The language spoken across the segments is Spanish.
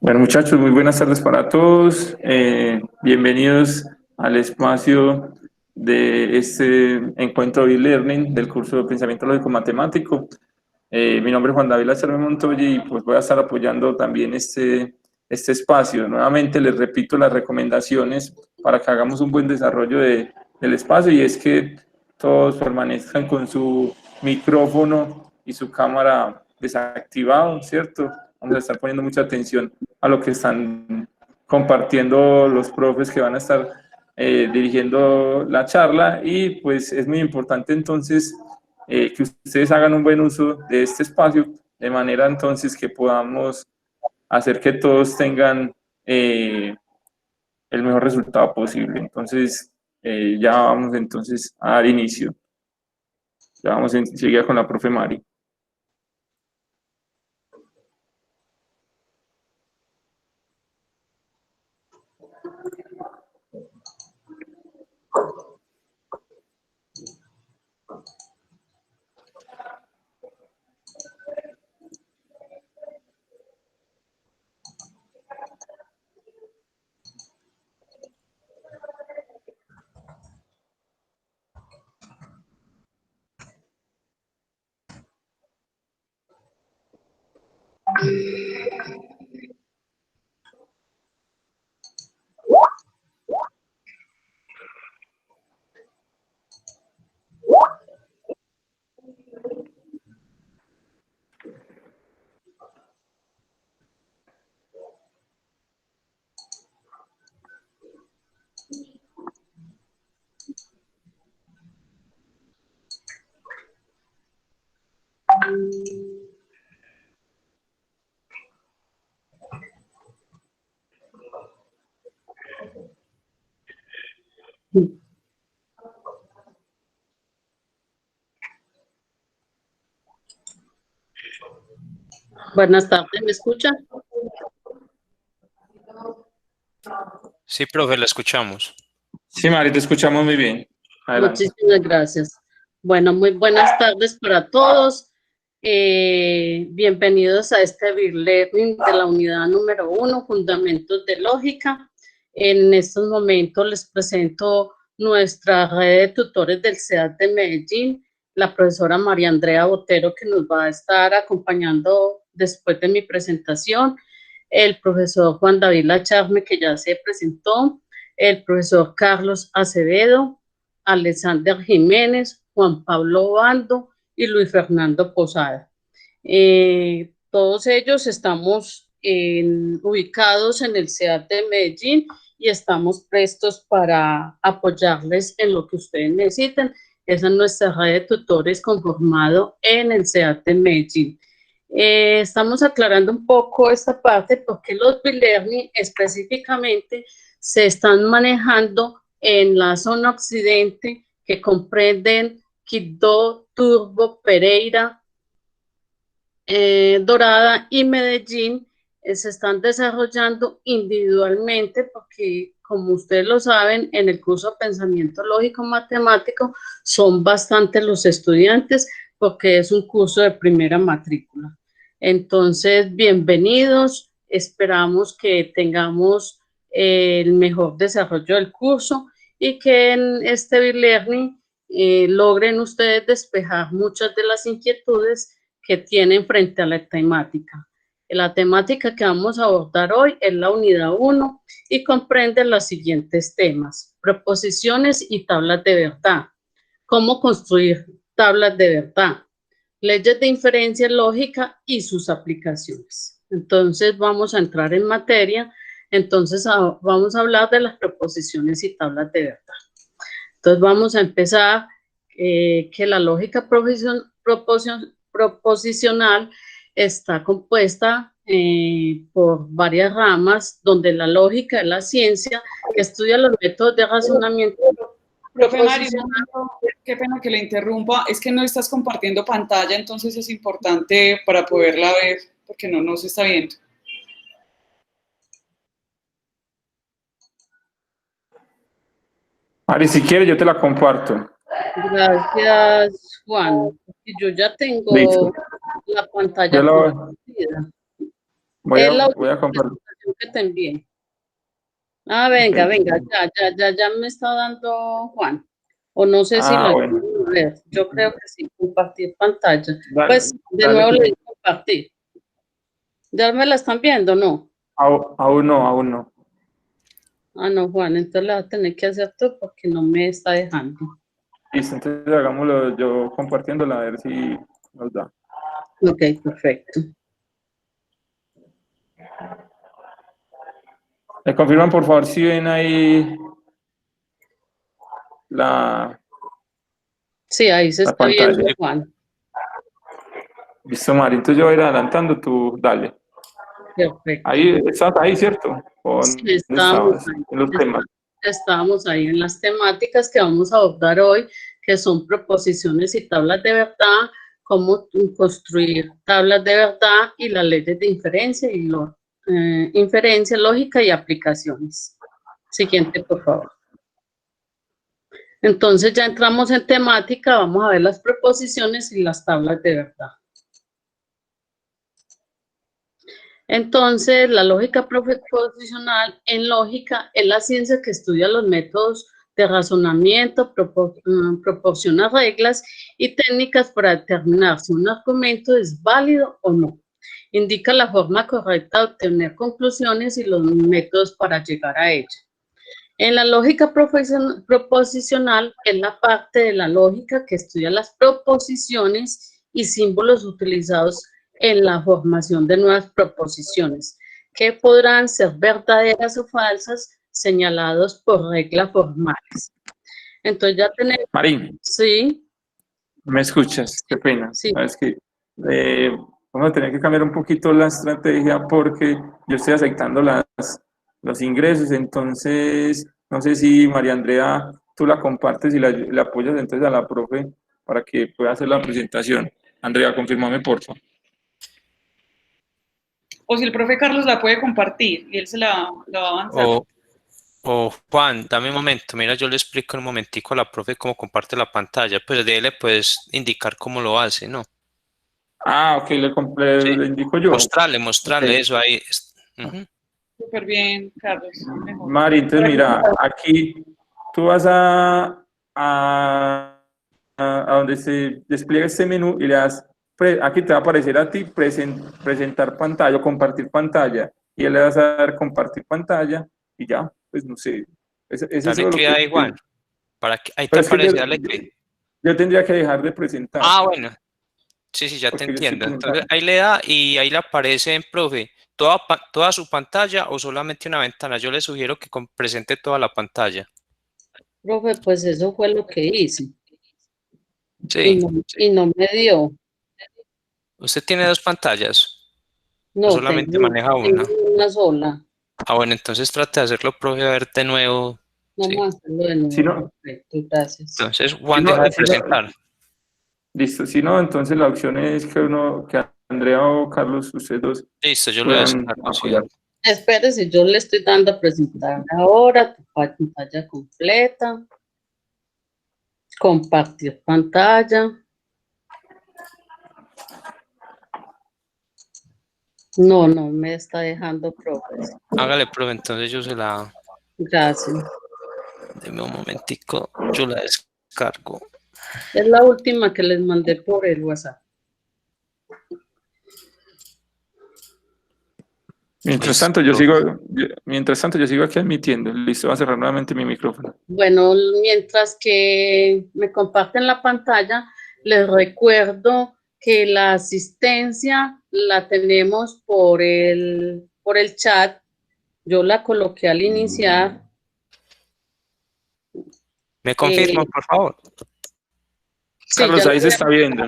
Bueno, muchachos, muy buenas tardes para todos. Bienvenidos al espacio de este encuentro de e-learning del curso de Pensamiento Lógico Matemático. Mi nombre es Juan David Lázaro Montoya y pues voy a estar apoyando también este espacio. Nuevamente les repito las recomendaciones para que hagamos un buen desarrollo del espacio, y es que todos permanezcan con su micrófono y su cámara desactivado, ¿cierto? Vamos a estar poniendo mucha atención a lo que están compartiendo los profes que van a estar dirigiendo la charla, y pues es muy importante entonces que ustedes hagan un buen uso de este espacio, de manera entonces que podamos hacer que todos tengan el mejor resultado posible. Entonces, ya vamos entonces a dar inicio. Ya vamos enseguida con la profe Mari. Buenas tardes, ¿me escucha? Sí, profe, la escuchamos. Sí, Mari, te escuchamos muy bien. Adelante. Muchísimas gracias. Bueno, muy buenas tardes para todos. Bienvenidos a este e-learning de la unidad número 1, Fundamentos de Lógica. En estos momentos les presento nuestra red de tutores del CEAT de Medellín, la profesora María Andrea Botero, que nos va a estar acompañando después de mi presentación, el profesor Juan David Lacharme, que ya se presentó, el profesor Carlos Acevedo, Alexander Jiménez, Juan Pablo Bando y Luis Fernando Posada. Todos ellos estamos ubicados en el CEAT de Medellín y estamos prestos para apoyarles en lo que ustedes necesiten. Esa es nuestra red de tutores conformado en el CEAT de Medellín. Estamos aclarando un poco esta parte porque los e-learning específicamente se están manejando en la zona occidente, que comprenden Quibdó, Turbo, Pereira, Dorada y Medellín. Se están desarrollando individualmente porque, como ustedes lo saben, en el curso de Pensamiento Lógico Matemático son bastantes los estudiantes porque es un curso de primera matrícula. Entonces, bienvenidos, esperamos que tengamos el mejor desarrollo del curso y que en este e-learning logren ustedes despejar muchas de las inquietudes que tienen frente a la temática. La temática que vamos a abordar hoy es la unidad 1 y comprende los siguientes temas: proposiciones y tablas de verdad, cómo construir tablas de verdad, leyes de inferencia lógica y sus aplicaciones. Entonces vamos a entrar en materia. Entonces vamos a hablar de las proposiciones y tablas de verdad. Entonces vamos a empezar que la lógica proposicional está compuesta por varias ramas, donde la lógica es la ciencia que estudia los métodos de razonamiento. Profe Mario, qué pena que le interrumpa, es que no estás compartiendo pantalla, entonces es importante para poderla ver, porque no se está viendo. Mari, si quieres yo te la comparto. Gracias, Juan. Yo ya tengo Listo. la pantalla compartida. Voy a compartir. que te envié. Ah, venga, venga, ya me está dando Juan. O no sé si lo Bueno. a ver, yo creo que sí, compartir pantalla. Dale, Pues de dale, nuevo le pues. digo compartir. ¿Ya me la están viendo, no? Aún no, aún no. Ah, no, Juan, entonces la voy a tener que hacer tú porque no me está dejando. Listo, entonces hagámoslo yo compartiéndola a ver si nos da. Ok, perfecto. ¿Me confirman, por favor, si ven ahí la Sí, ahí se está pantalla? viendo, Juan. Listo, Mari. Entonces yo voy a ir adelantando, tú dale. Perfecto. Ahí estás, ahí, ¿cierto? ¿O Sí, dónde estamos estabas? ahí. En los temas. Estamos ahí en las temáticas que vamos a abordar hoy, que son proposiciones y tablas de verdad, cómo construir tablas de verdad y las leyes de inferencia y inferencia, lógica y aplicaciones. Siguiente, por favor. Entonces ya entramos en temática, vamos a ver las proposiciones y las tablas de verdad. Entonces, la lógica proposicional en lógica es la ciencia que estudia los métodos de razonamiento, proporciona reglas y técnicas para determinar si un argumento es válido o no. Indica la forma correcta de obtener conclusiones y los métodos para llegar a ella. En la lógica proposicional es la parte de la lógica que estudia las proposiciones y símbolos utilizados en la formación de nuevas proposiciones, que podrán ser verdaderas o falsas, señalados por reglas formales. Entonces ya tenemos... Marín, Sí, ¿me escuchas? Qué pena. sí. Sabes que vamos a tener que cambiar un poquito la estrategia porque yo estoy aceptando los ingresos, entonces no sé si María Andrea tú la compartes y la apoyas entonces a la profe para que pueda hacer la presentación. Andrea, confírmame por favor. O si el profe Carlos la puede compartir y él se la va a avanzar. O Juan, dame un momento, mira, yo le explico un momentico a la profe cómo comparte la pantalla, pues de él le puedes indicar cómo lo hace, ¿no? Ok, Sí. le indico yo. Mostrarle Ok. eso ahí. Ujú. Súper bien, Carlos. Mejor. Mari, entonces mira, aquí tú vas a donde se despliega este menú y le das, aquí te va a aparecer a ti presentar pantalla o compartir pantalla y le vas a dar compartir pantalla y ya, pues no sé, ese es Dale todo lo clic que... ahí, Juan, para que ahí te Pero es que aparece, dale clic. yo tendría que dejar de presentar, Ah, bueno, sí, ya te porque yo estoy entiendo. Entonces presentando. ahí le da y ahí le aparece en profe toda su pantalla o solamente una ventana. Yo le sugiero que presente toda la pantalla. Profe, pues eso fue lo que hice Sí. y no me dio. ¿Usted tiene dos pantallas o No, solamente maneja tengo una? una sola. Ah, bueno, entonces trate de hacerlo, profe, a ver de nuevo. Sí. Vamos a hacerlo de Si nuevo. no, Perfecto, gracias. Entonces, Juan, deja de si no, presentar. listo, si no, entonces la opción es que Andrea o Carlos, ustedes dos, Listo, yo lo puedan descargo, sí. apoyar. Espérese, yo le estoy dando a presentar ahora tu pantalla completa. Compartir pantalla. No me está dejando, profe. Hágale, profe, entonces yo se la... Gracias. Deme un momentico, yo la descargo. Es la última que les mandé por el WhatsApp. Mientras Listo, tanto, profe. mientras tanto, yo sigo aquí admitiendo. Listo, voy a cerrar nuevamente mi micrófono. Bueno, mientras que me comparten la pantalla, les recuerdo que la asistencia la tenemos por el chat. Yo la coloqué al iniciar. ¿Me confirman, por favor? Sí, ya Carlos, lo ahí se está viendo.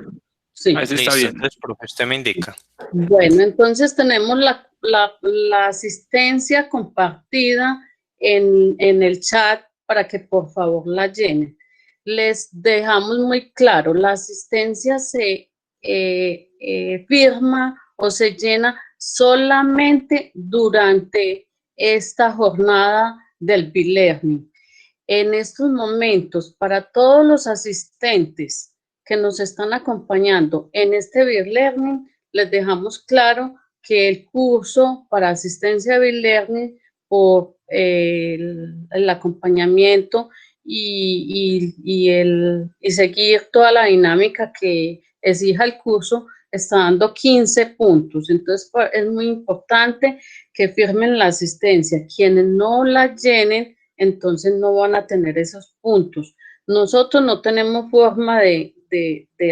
sí. Ahí se está Listo, viendo. entonces, profe, usted me indica. Bueno, entonces tenemos la asistencia compartida en el chat para que por favor la llenen. Les dejamos muy claro, la asistencia se firma o se llena solamente durante esta jornada del B-Learning. En estos momentos, para todos los asistentes que nos están acompañando en este B-Learning, les dejamos claro que el curso para asistencia de e-learning por el acompañamiento y seguir toda la dinámica que exija el curso está dando 15 puntos. Entonces, es muy importante que firmen la asistencia. Quienes no la llenen, entonces no van a tener esos puntos. Nosotros no tenemos forma de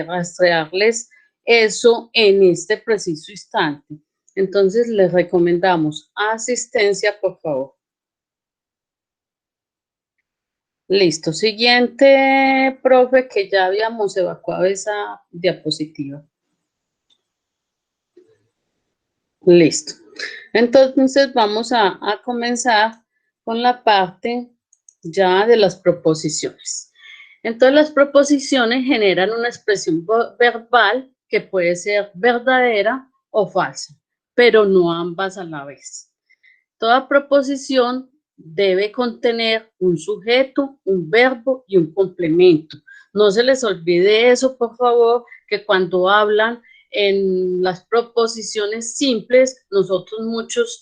rastrearles eso en este preciso instante. Entonces, les recomendamos asistencia, por favor. Listo. Siguiente, profe, que ya habíamos evacuado esa diapositiva. Listo. Entonces, vamos a comenzar con la parte ya de las proposiciones. Entonces, las proposiciones generan una expresión verbal que puede ser verdadera o falsa, pero no ambas a la vez. Toda proposición debe contener un sujeto, un verbo y un complemento. No se les olvide eso, por favor, que cuando hablan en las proposiciones simples, nosotros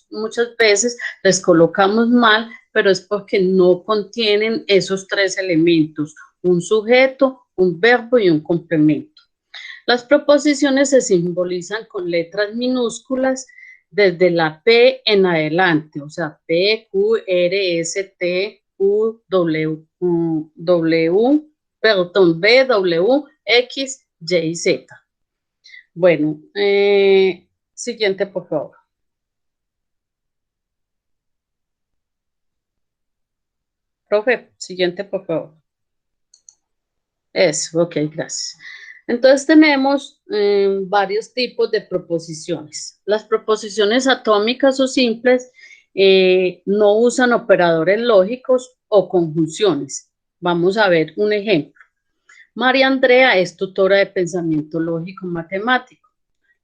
muchas veces les colocamos mal, pero es porque no contienen esos tres elementos, un sujeto, un verbo y un complemento. Las proposiciones se simbolizan con letras minúsculas desde la P en adelante, o sea, P, Q, R, S, T, U, W, B, W, X, Y y Z. Bueno, siguiente, por favor. Profe, siguiente, por favor. Eso, ok, gracias. Entonces tenemos varios tipos de proposiciones. Las proposiciones atómicas o simples no usan operadores lógicos o conjunciones. Vamos a ver un ejemplo. María Andrea es tutora de pensamiento lógico matemático.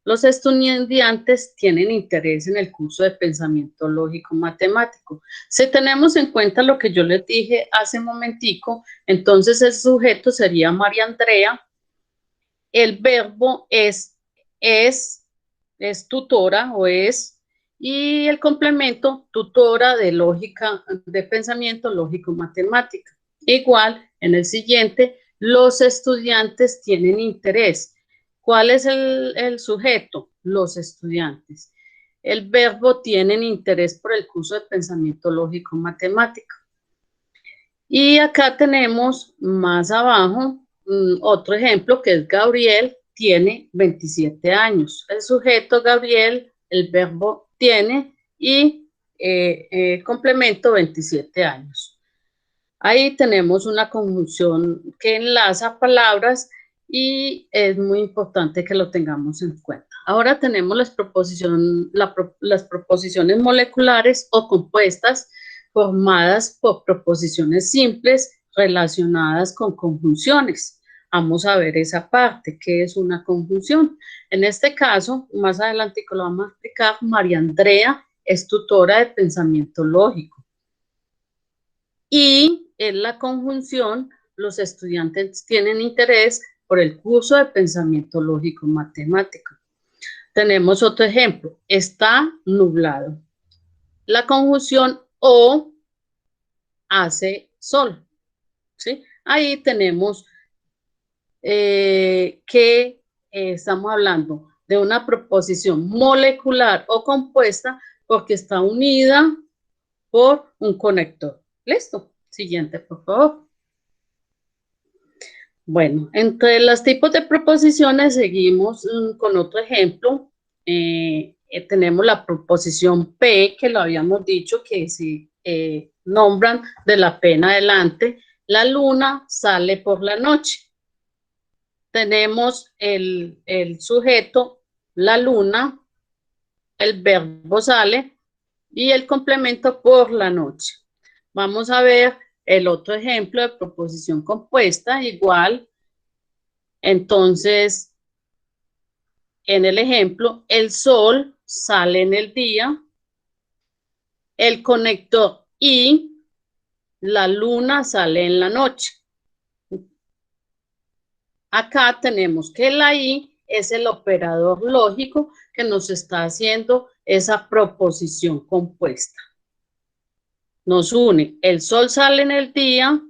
Los estudiantes tienen interés en el curso de pensamiento lógico matemático. Si tenemos en cuenta lo que yo les dije hace un momentico, entonces el sujeto sería María Andrea. El verbo es tutora o es, y el complemento tutora de lógica, de pensamiento lógico matemática. Igual, en el siguiente, los estudiantes tienen interés. ¿Cuál es el sujeto? Los estudiantes. El verbo tienen interés por el curso de pensamiento lógico matemático. Y acá tenemos más abajo otro ejemplo que es Gabriel tiene 27 años. El sujeto Gabriel, el verbo tiene y complemento 27 años. Ahí tenemos una conjunción que enlaza palabras y es muy importante que lo tengamos en cuenta. Ahora tenemos las proposiciones moleculares o compuestas formadas por proposiciones simples relacionadas con conjunciones. Vamos a ver esa parte, ¿qué es una conjunción? En este caso, más adelante lo vamos a explicar, María Andrea es tutora de pensamiento lógico. Y en la conjunción, los estudiantes tienen interés por el curso de pensamiento lógico matemático. Tenemos otro ejemplo, está nublado. La conjunción o hace sol, ¿sí? Ahí tenemos que estamos hablando de una proposición molecular o compuesta porque está unida por un conector. ¿Listo? Siguiente, por favor. Bueno, entre los tipos de proposiciones seguimos con otro ejemplo. Tenemos la proposición P, que lo habíamos dicho, que se nombran de la P en adelante. La luna sale por la noche. Tenemos el sujeto, la luna, el verbo sale y el complemento por la noche. Vamos a ver el otro ejemplo de proposición compuesta, igual. Entonces, en el ejemplo, el sol sale en el día, el conector y la luna sale en la noche. Acá tenemos que la I es el operador lógico que nos está haciendo esa proposición compuesta. Nos une, el sol sale en el día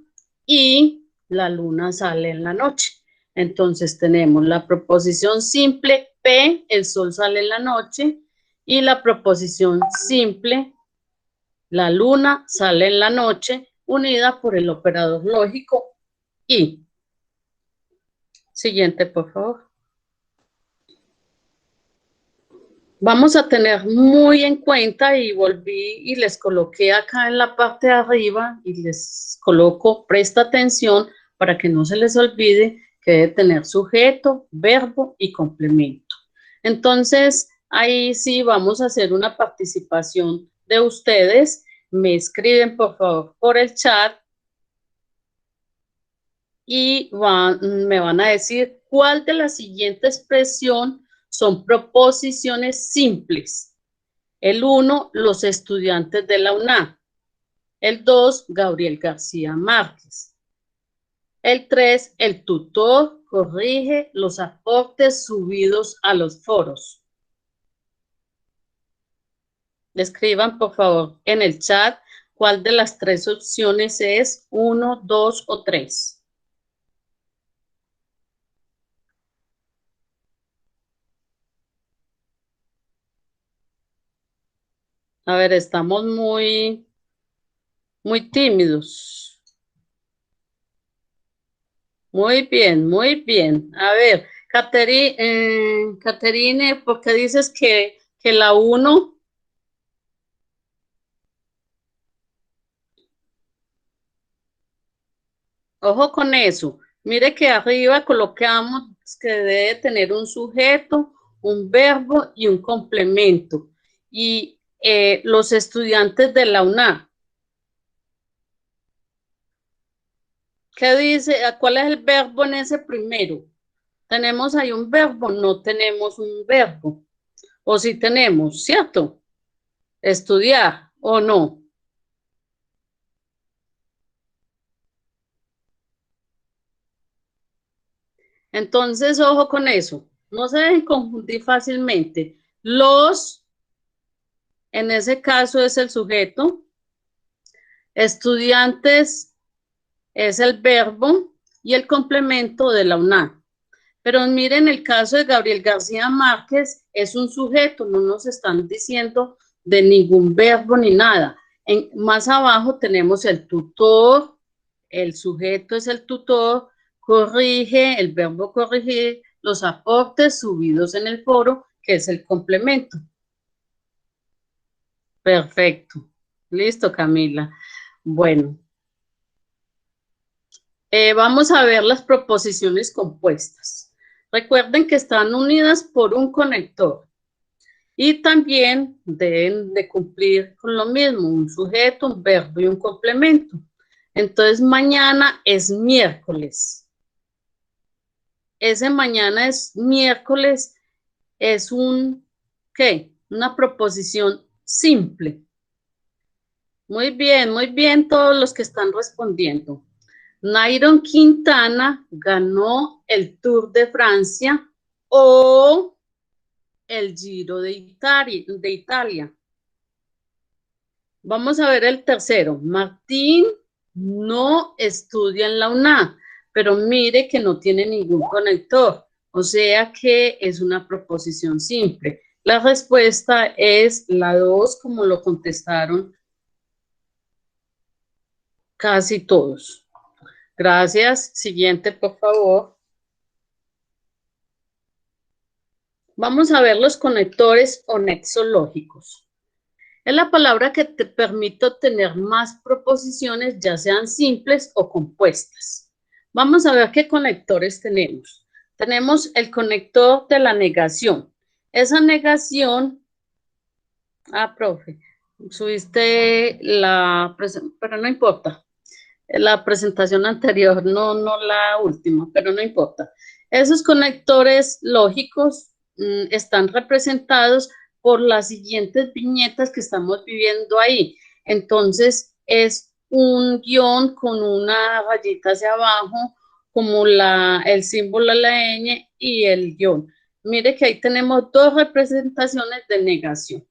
y la luna sale en la noche. Entonces tenemos la proposición simple P, el sol sale en la noche, y la proposición simple, la luna sale en la noche, unida por el operador lógico I. Siguiente, por favor. Vamos a tener muy en cuenta, y volví y les coloqué acá en la parte de arriba, y les coloco, presta atención para que no se les olvide que debe tener sujeto, verbo y complemento. Entonces, ahí sí vamos a hacer una participación de ustedes. Me escriben, por favor, por el chat y me van a decir cuál de la siguiente expresión son proposiciones simples. El 1, los estudiantes de la UNAM. El 2, Gabriel García Márquez. El 3, el tutor corrige los aportes subidos a los foros. Escriban, por favor, en el chat cuál de las 3 opciones es 1, 2 o 3. A ver, estamos muy tímidos. Muy bien, muy bien. A ver, Caterine, ¿por qué dices que la 1? Ojo con eso. Mire que arriba colocamos que debe tener un sujeto, un verbo y un complemento. Y los estudiantes de la UNAM. ¿Qué dice? ¿Cuál es el verbo en ese primero? ¿Tenemos ahí un verbo? No tenemos un verbo. O sí tenemos, ¿cierto? Estudiar o no. Entonces, ojo con eso. No se deben confundir fácilmente. Los, en ese caso, es el sujeto. Estudiantes es el verbo y el complemento de la UNAM. Pero miren, el caso de Gabriel García Márquez es un sujeto, no nos están diciendo de ningún verbo ni nada. Más abajo tenemos el tutor, el sujeto es el tutor, corrige, el verbo corregir, los aportes subidos en el foro, que es el complemento. Perfecto. Listo, Camila. Bueno. Vamos a ver las proposiciones compuestas. Recuerden que están unidas por un conector. Y también deben de cumplir con lo mismo, un sujeto, un verbo y un complemento. Entonces, mañana es miércoles. Ese mañana es miércoles, es ¿qué? Una proposición simple. Muy bien todos los que están respondiendo. Nairo Quintana ganó el Tour de Francia o el Giro de Italia. Vamos a ver el tercero. Martín no estudia en la UNAM, pero mire que no tiene ningún conector, o sea que es una proposición simple. La respuesta es la 2, como lo contestaron casi todos. Gracias. Siguiente, por favor. Vamos a ver los conectores o nexos lógicos. Es la palabra que te permite obtener más proposiciones, ya sean simples o compuestas. Vamos a ver qué conectores tenemos. Tenemos el conector de la negación. Esa negación... profe, subiste la presentación, pero no importa. La presentación anterior, no la última, pero no importa. Esos conectores lógicos están representados por las siguientes viñetas que estamos viviendo ahí. Entonces, es un guión con una rayita hacia abajo, como el símbolo de la ñ y el guión. mire que ahí tenemos dos representaciones de negación.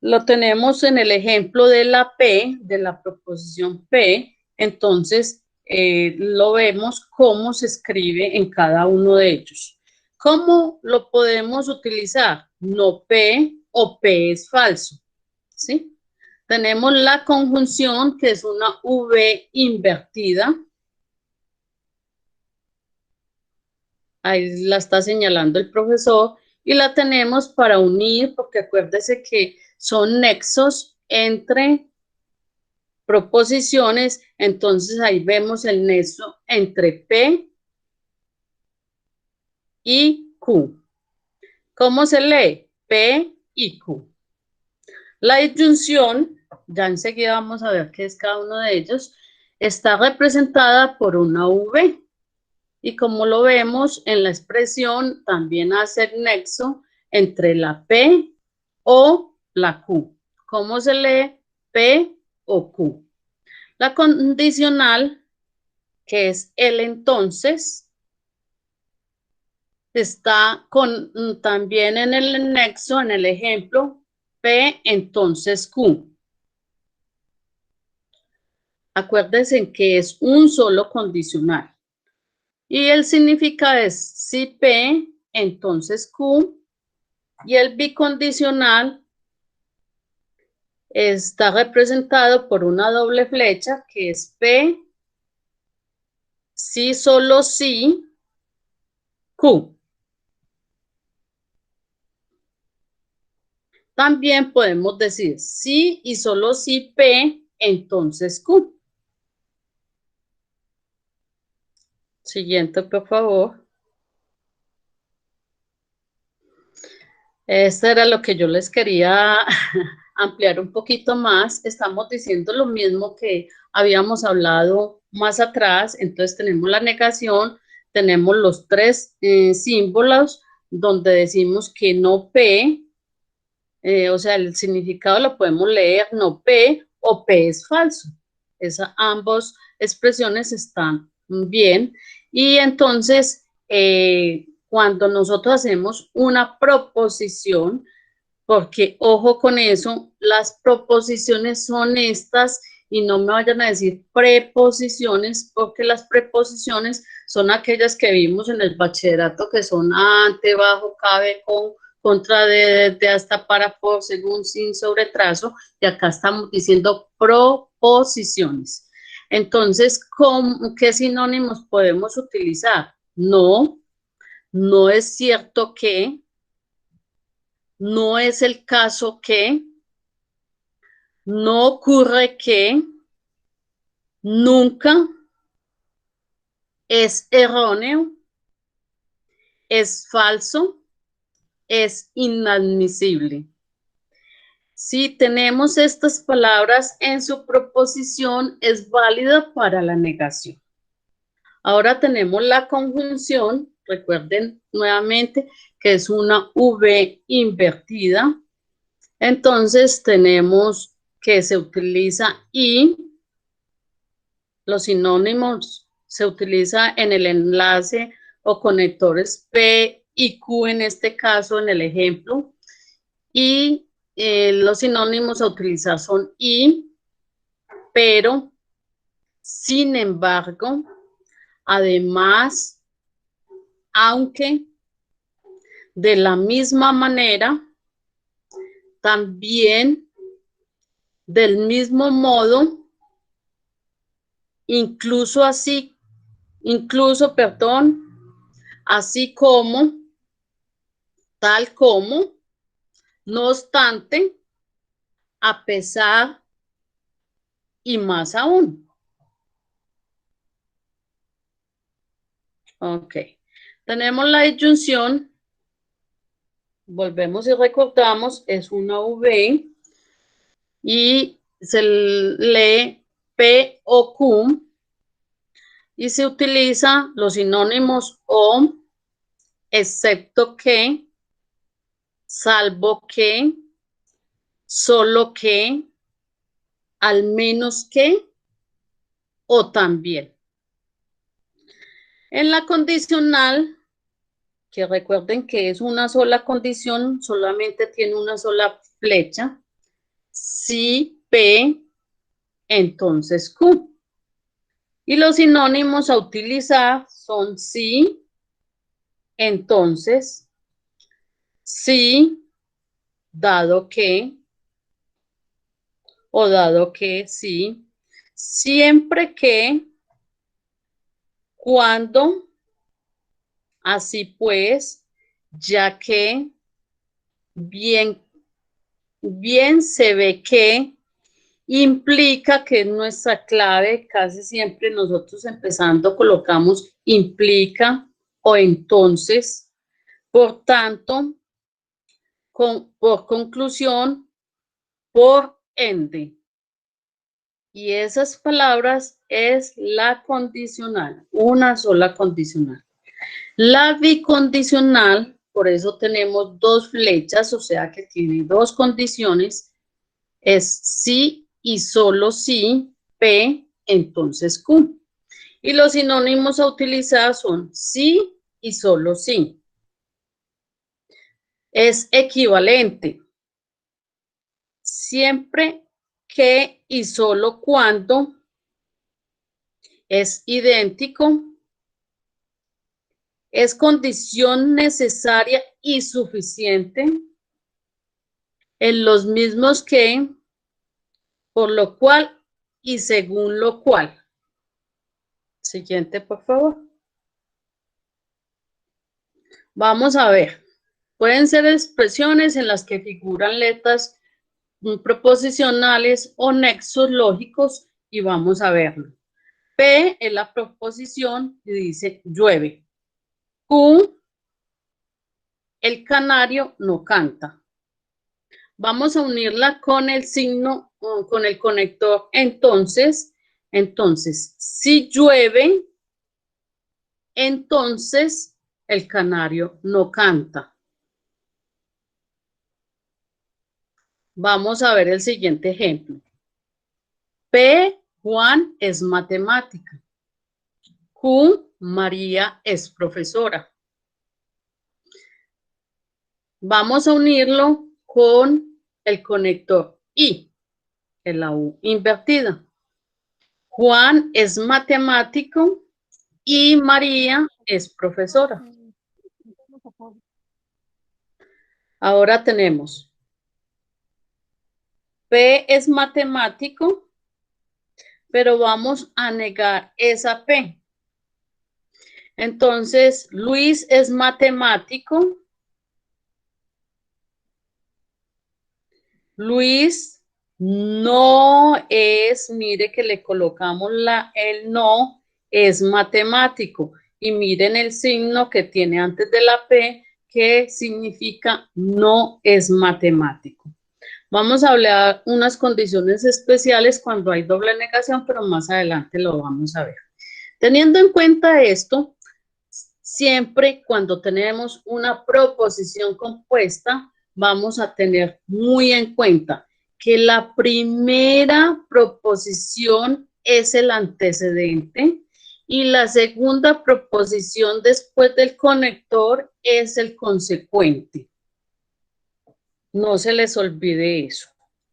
Lo tenemos en el ejemplo de la P, de la proposición P, entonces lo vemos cómo se escribe en cada uno de ellos. ¿Cómo lo podemos utilizar? No P o P es falso, ¿sí? Tenemos la conjunción que es una V invertida. Ahí la está señalando el profesor. Y la tenemos para unir, porque acuérdese que son nexos entre proposiciones. Entonces ahí vemos el nexo entre P y Q. ¿Cómo se lee? P y Q. La disyunción, ya enseguida vamos a ver qué es cada uno de ellos, está representada por una V. Y como lo vemos en la expresión, también hace el nexo entre la P o la Q. ¿Cómo se lee? P o Q. La condicional, que es el entonces, está también en el nexo, en el ejemplo, P entonces Q. Acuérdense que es un solo condicional. Y el significado es si P, entonces Q, y el bicondicional está representado por una doble flecha que es P, si, solo si, Q. También podemos decir si y solo si P, entonces Q. Siguiente, por favor. Esto era lo que yo les quería ampliar un poquito más. Estamos diciendo lo mismo que habíamos hablado más atrás. Entonces tenemos la negación, tenemos los tres símbolos donde decimos que no P, o sea, el significado lo podemos leer no P o P es falso. Ambas expresiones están bien. Y entonces, cuando nosotros hacemos una proposición, porque ojo con eso, las proposiciones son estas y no me vayan a decir preposiciones, porque las preposiciones son aquellas que vimos en el bachillerato que son ante, bajo, cabe, con, contra, de, hasta, para, por, según, sin, sobre, trazo, y acá estamos diciendo proposiciones. Entonces, ¿qué sinónimos podemos utilizar? No, no es cierto que, no es el caso que, no ocurre que, nunca, es erróneo, es falso, es inadmisible. Si tenemos estas palabras en su proposición, es válida para la negación. Ahora tenemos la conjunción, recuerden nuevamente que es una V invertida. Entonces tenemos que se utiliza y, los sinónimos se utiliza en el enlace o conectores P y Q en este caso en el ejemplo, y los sinónimos a utilizar son y, pero, sin embargo, además, aunque, de la misma manera, también, del mismo modo, incluso así, así como, tal como, no obstante, a pesar y más aún. Ok. Tenemos la disyunción. Volvemos y recordamos, es una V y se lee P o Q y se utiliza los sinónimos o, excepto que, salvo que, solo que, al menos que o también. En la condicional que recuerden que es una sola condición, solamente tiene una sola flecha. Si P, entonces Q. Y los sinónimos a utilizar son si, entonces, si, dado que, o dado que sí, siempre que, cuando, así pues, ya que, bien se ve que, implica, que es nuestra clave. Casi siempre nosotros empezando colocamos implica o entonces. Por tanto, por conclusión, por ende. Y esas palabras es la condicional, una sola condicional. La bicondicional, por eso tenemos dos flechas, o sea que tiene dos condiciones, es sí y solo sí, P, entonces Q. Y los sinónimos a utilizar son sí y solo sí. Es equivalente. Siempre que y solo cuando. Es idéntico. Es condición necesaria y suficiente. En los mismos que, por lo cual y según lo cual. Siguiente, por favor. Vamos a ver. Pueden ser expresiones en las que figuran letras proposicionales o nexos lógicos y vamos a verlo. P es la proposición y dice llueve. Q, el canario no canta. Vamos a unirla con el signo, con el conector entonces. Entonces, si llueve, entonces el canario no canta. Vamos a ver el siguiente ejemplo. P, Juan es matemática. Q, María es profesora. Vamos a unirlo con el conector I, en la U invertida. Juan es matemático y María es profesora. Ahora tenemos P es matemático, pero vamos a negar esa P. Entonces, Luis es matemático. Luis no es, mire que le colocamos el no, es matemático. Y miren el signo que tiene antes de la P, que significa no es matemático. Vamos a hablar unas condiciones especiales cuando hay doble negación, pero más adelante lo vamos a ver. Teniendo en cuenta esto, siempre cuando tenemos una proposición compuesta, vamos a tener muy en cuenta que la primera proposición es el antecedente y la segunda proposición después del conector es el consecuente. No se les olvide eso.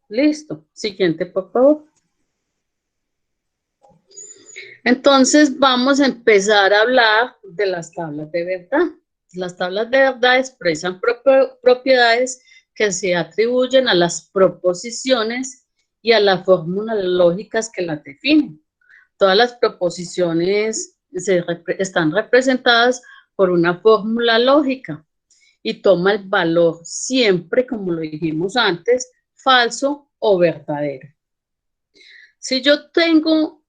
Listo. Siguiente, por favor. Entonces vamos a empezar a hablar de las tablas de verdad. Las tablas de verdad expresan propiedades que se atribuyen a las proposiciones y a las fórmulas lógicas que las definen. Todas las proposiciones están representadas por una fórmula lógica y toma el valor siempre, como lo dijimos antes, falso o verdadero. Si yo tengo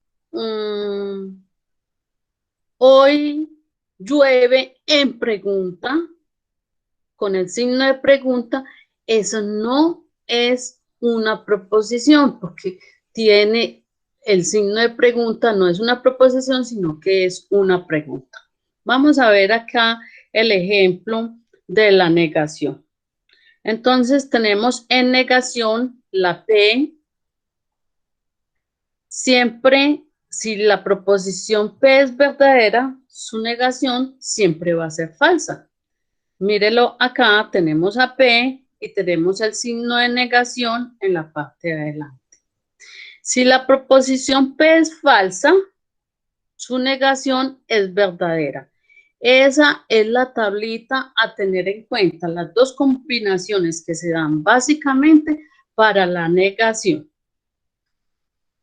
hoy llueve en pregunta, con el signo de pregunta, eso no es una proposición, porque tiene el signo de pregunta, no es una proposición, sino que es una pregunta. Vamos a ver acá el ejemplo de la negación. Entonces tenemos en negación la P. Siempre, si la proposición P es verdadera, su negación siempre va a ser falsa. Mírelo acá, tenemos a P y tenemos el signo de negación en la parte de adelante. Si la proposición P es falsa, su negación es verdadera. Esa es la tablita a tener en cuenta, las dos combinaciones que se dan básicamente para la negación.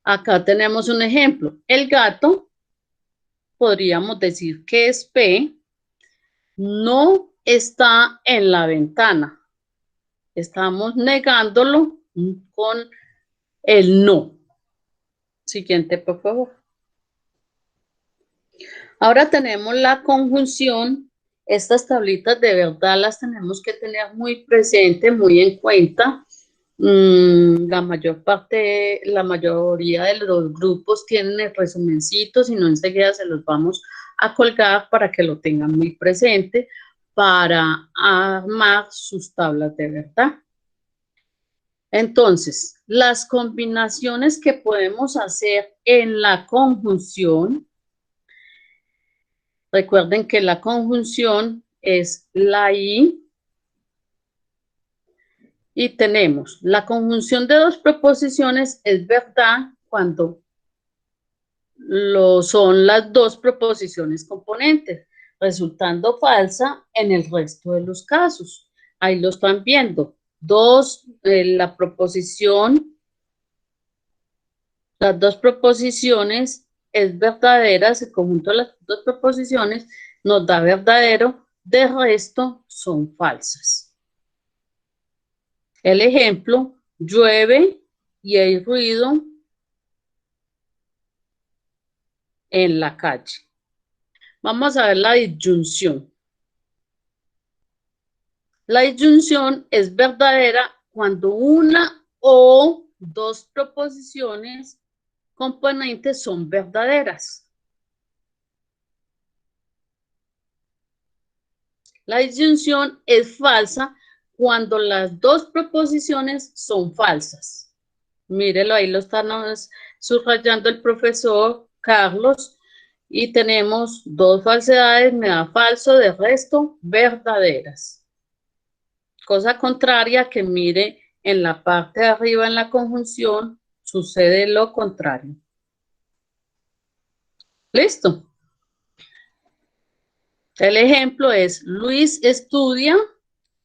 Acá tenemos un ejemplo. El gato, podríamos decir que es P, no está en la ventana. Estamos negándolo con el no. Siguiente, por favor. Ahora tenemos la conjunción. Estas tablitas de verdad las tenemos que tener muy presente, muy en cuenta. La mayoría de los grupos tienen el resumencito, si no enseguida se los vamos a colgar para que lo tengan muy presente para armar sus tablas de verdad. Entonces, las combinaciones que podemos hacer en la conjunción, recuerden que la conjunción es la I y tenemos la conjunción de dos proposiciones es verdad cuando son las dos proposiciones componentes, resultando falsa en el resto de los casos. Ahí lo están viendo. La proposición, las dos proposiciones es verdadera, el conjunto de las dos proposiciones nos da verdadero, de resto son falsas. El ejemplo, llueve y hay ruido en la calle. Vamos a ver la disyunción. La disyunción es verdadera cuando una o dos proposiciones componentes son verdaderas. La disyunción es falsa cuando las dos proposiciones son falsas. Mírelo, ahí lo está subrayando el profesor Carlos. Y tenemos dos falsedades, me da falso, de resto verdaderas. Cosa contraria que mire en la parte de arriba en la conjunción, sucede lo contrario. ¿Listo? El ejemplo es, Luis estudia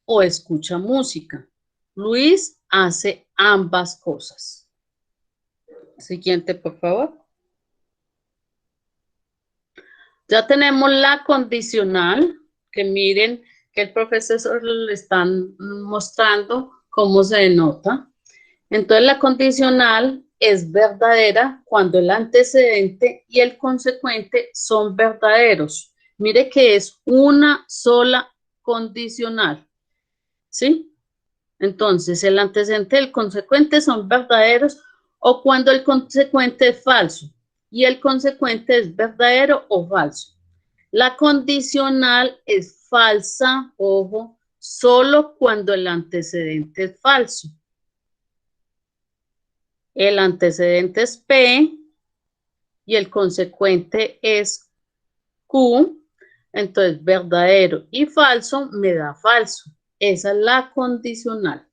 o escucha música. Luis hace ambas cosas. Siguiente, por favor. Ya tenemos la condicional, que miren que el profesor le están mostrando cómo se denota. Entonces la condicional es verdadera cuando el antecedente y el consecuente son verdaderos. Mire que es una sola condicional, ¿sí? Entonces el antecedente y el consecuente son verdaderos o cuando el consecuente es falso y el consecuente es verdadero o falso. La condicional es falsa, ojo, solo cuando el antecedente es falso. El antecedente es P y el consecuente es Q, entonces verdadero y falso me da falso. Esa es la condicional.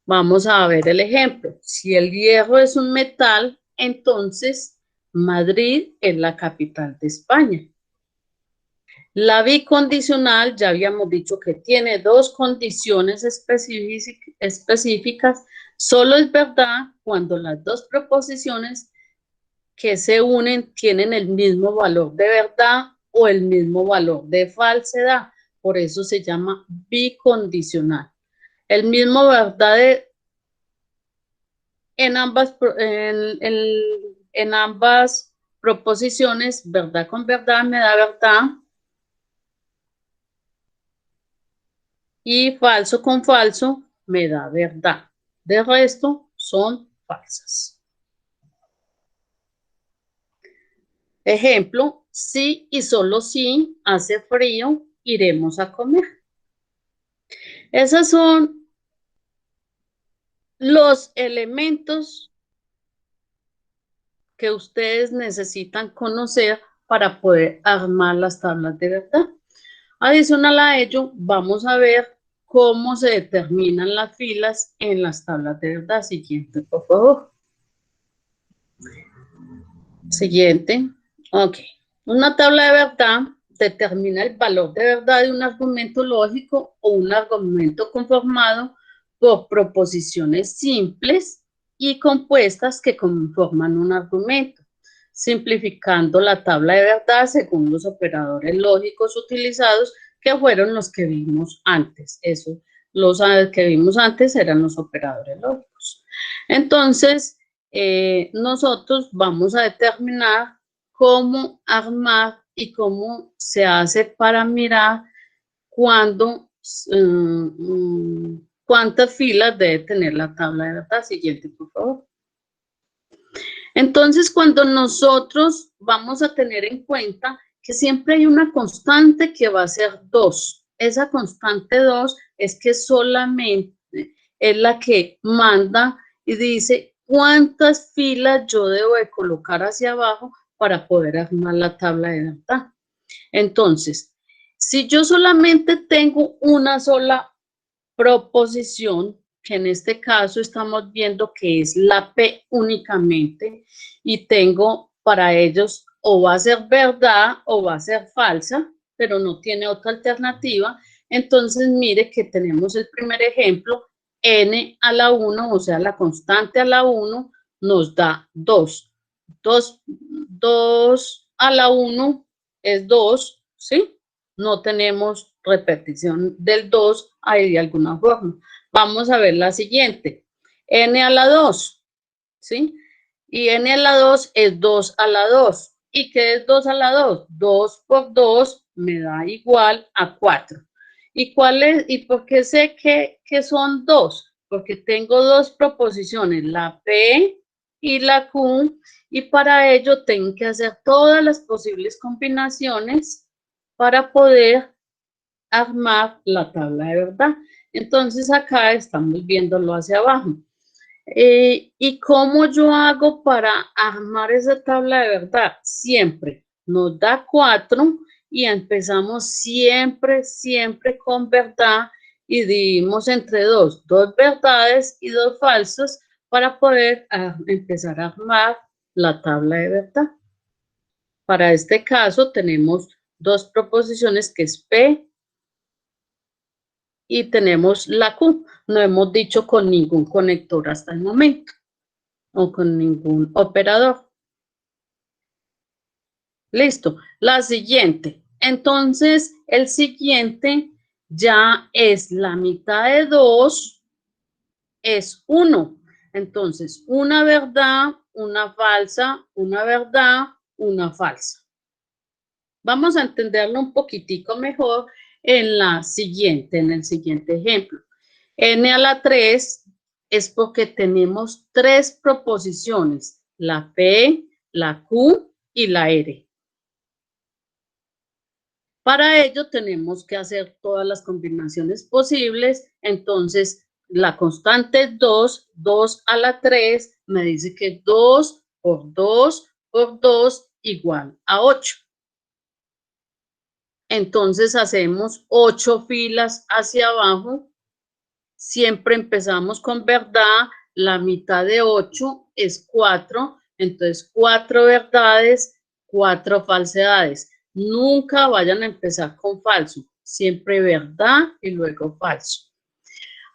Vamos a ver el ejemplo. Si el hierro es un metal, entonces Madrid es la capital de España. La bicondicional, ya habíamos dicho que tiene dos condiciones específicas. Solo es verdad cuando las dos proposiciones que se unen tienen el mismo valor de verdad o el mismo valor de falsedad. Por eso se llama bicondicional. El mismo verdad en ambas proposiciones, verdad con verdad me da verdad. Y falso con falso me da verdad. De resto son falsas. Ejemplo, si y solo si hace frío, iremos a comer. Esos son los elementos que ustedes necesitan conocer para poder armar las tablas de verdad. Adicional a ello, vamos a ver cómo se determinan las filas en las tablas de verdad. Siguiente, por favor. Siguiente. Ok. Una tabla de verdad determina el valor de verdad de un argumento lógico o un argumento conformado por proposiciones simples y compuestas que conforman un argumento, simplificando la tabla de verdad según los operadores lógicos utilizados, que fueron los que vimos antes. Eso, los que vimos antes eran los operadores lógicos. Entonces, nosotros vamos a determinar cómo armar y cómo se hace para mirar cuántas filas debe tener la tabla de verdad. Siguiente, por favor. Entonces, cuando nosotros vamos a tener en cuenta que siempre hay una constante que va a ser 2. Esa constante 2 es que solamente es la que manda y dice cuántas filas yo debo de colocar hacia abajo para poder armar la tabla de verdad. Entonces, si yo solamente tengo una sola proposición, que en este caso estamos viendo que es la P únicamente, y tengo para ellos o va a ser verdad o va a ser falsa, pero no tiene otra alternativa. Entonces, mire que tenemos el primer ejemplo, n a la 1, o sea, la constante a la 1 nos da 2. 2 a la 1 es 2, ¿sí? No tenemos repetición del 2 ahí de alguna forma. Vamos a ver la siguiente. N a la 2, ¿sí? Y n a la 2 es 2 a la 2. ¿Y qué es 2 a la 2? 2 por 2 me da igual a 4. ¿Y cuál es? ¿Y por qué sé que son 2? Porque tengo dos proposiciones, la P y la Q, y para ello tengo que hacer todas las posibles combinaciones para poder armar la tabla de verdad. Entonces acá estamos viéndolo hacia abajo. ¿Y cómo yo hago para armar esa tabla de verdad? Siempre nos da 4 y empezamos siempre con verdad y dividimos entre 2 verdades y 2 falsas para poder empezar a armar la tabla de verdad. Para este caso tenemos dos proposiciones que es P y tenemos la Q. No hemos dicho con ningún conector hasta el momento o con ningún operador. Listo. La siguiente. Entonces, el siguiente ya es la mitad de 2 es 1. Entonces, una verdad, una falsa, una verdad, una falsa. Vamos a entenderlo un poquitico mejor en el siguiente ejemplo. N a la 3 es porque tenemos 3 proposiciones, la P, la Q y la R. Para ello tenemos que hacer todas las combinaciones posibles, entonces la constante es 2, 2 a la 3 me dice que 2 por 2 por 2 igual a 8. Entonces hacemos 8 filas hacia abajo. Siempre empezamos con verdad. La mitad de 8 es 4. Entonces 4 verdades, 4 falsedades. Nunca vayan a empezar con falso. Siempre verdad y luego falso.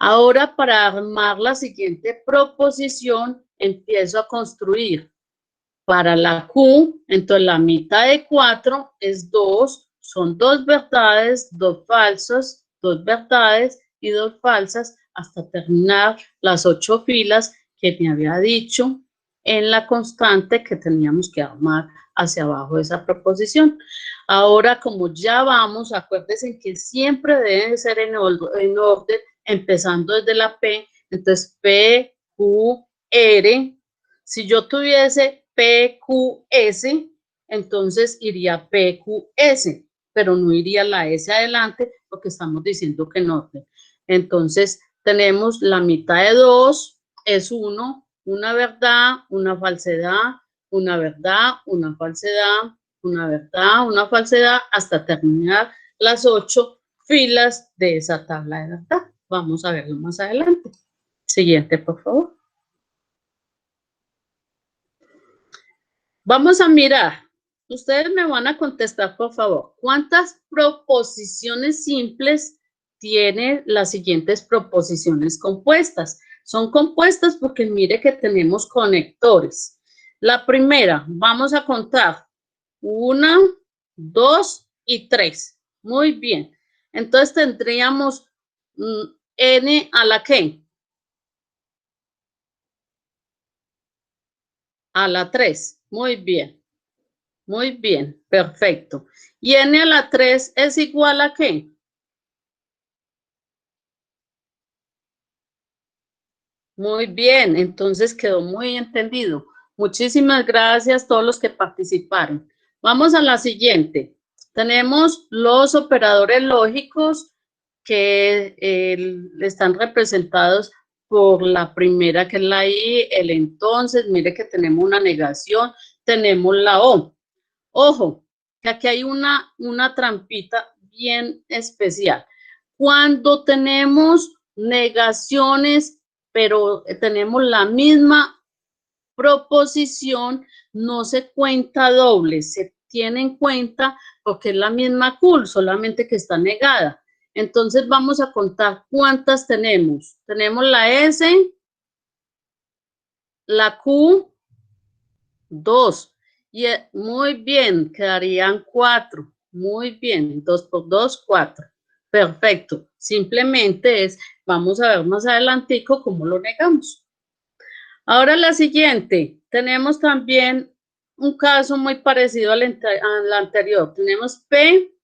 Ahora para armar la siguiente proposición empiezo a construir. Para la Q, entonces la mitad de 4 es 2. Son 2 verdades, 2 falsas, 2 verdades y 2 falsas hasta terminar las 8 filas que me había dicho en la constante que teníamos que armar hacia abajo de esa proposición. Ahora, como ya vamos, acuérdense que siempre deben ser en orden, empezando desde la P. Entonces, P, Q, R. Si yo tuviese PQS, entonces iría PQS, pero no iría la S adelante porque estamos diciendo que no. Entonces tenemos la mitad de 2 es 1, una verdad, una falsedad, una verdad, una falsedad, una verdad, una falsedad, hasta terminar las 8 filas de esa tabla de verdad. Vamos a verlo más adelante. Siguiente, por favor. Vamos a mirar. Ustedes me van a contestar, por favor. ¿Cuántas proposiciones simples tienen las siguientes proposiciones compuestas? Son compuestas porque mire que tenemos conectores. La primera, vamos a contar 1, 2 y 3. Muy bien. Entonces tendríamos n a la ¿qué? A la 3. Muy bien. Muy bien, perfecto. ¿Y n a la 3 es igual a qué? Muy bien, entonces quedó muy entendido. Muchísimas gracias a todos los que participaron. Vamos a la siguiente. Tenemos los operadores lógicos que están representados por la primera, que es la I, el entonces. Mire que tenemos una negación, tenemos la O. Ojo, que aquí hay una trampita bien especial. Cuando tenemos negaciones, pero tenemos la misma proposición, no se cuenta doble, se tiene en cuenta porque es la misma Q, solamente que está negada. Entonces vamos a contar cuántas tenemos. Tenemos la S, la Q, 2. Y muy bien, quedarían 4. Muy bien, 2 por 2, 4. Perfecto. Simplemente vamos a ver más adelantico cómo lo negamos. Ahora la siguiente, tenemos también un caso muy parecido al anterior. Tenemos P.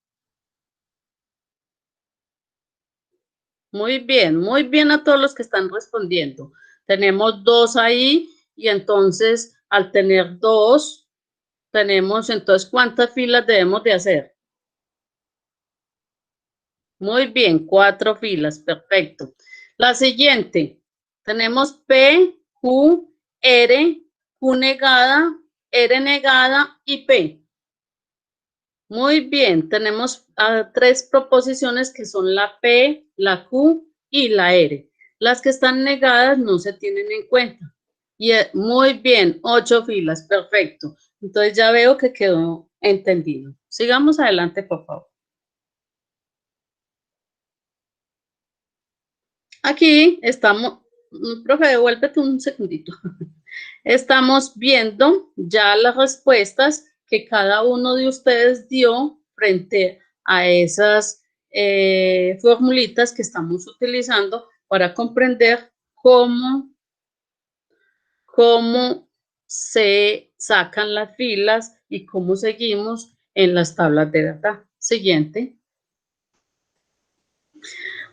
Muy bien a todos los que están respondiendo. Tenemos 2 ahí y entonces al tener 2, tenemos entonces ¿cuántas filas debemos de hacer? Muy bien, 4 filas, perfecto. La siguiente, tenemos P, Q, R, Q negada, R negada y P. Muy bien, tenemos 3 proposiciones que son la P, la Q y la R. Las que están negadas no se tienen en cuenta. Y muy bien, 8 filas, perfecto. Entonces ya veo que quedó entendido. Sigamos adelante, por favor. Aquí estamos, profe, devuélvete un segundito. Estamos viendo ya las respuestas que cada uno de ustedes dio frente a esas formulitas que estamos utilizando para comprender cómo se sacan las filas y cómo seguimos en las tablas de data. Siguiente.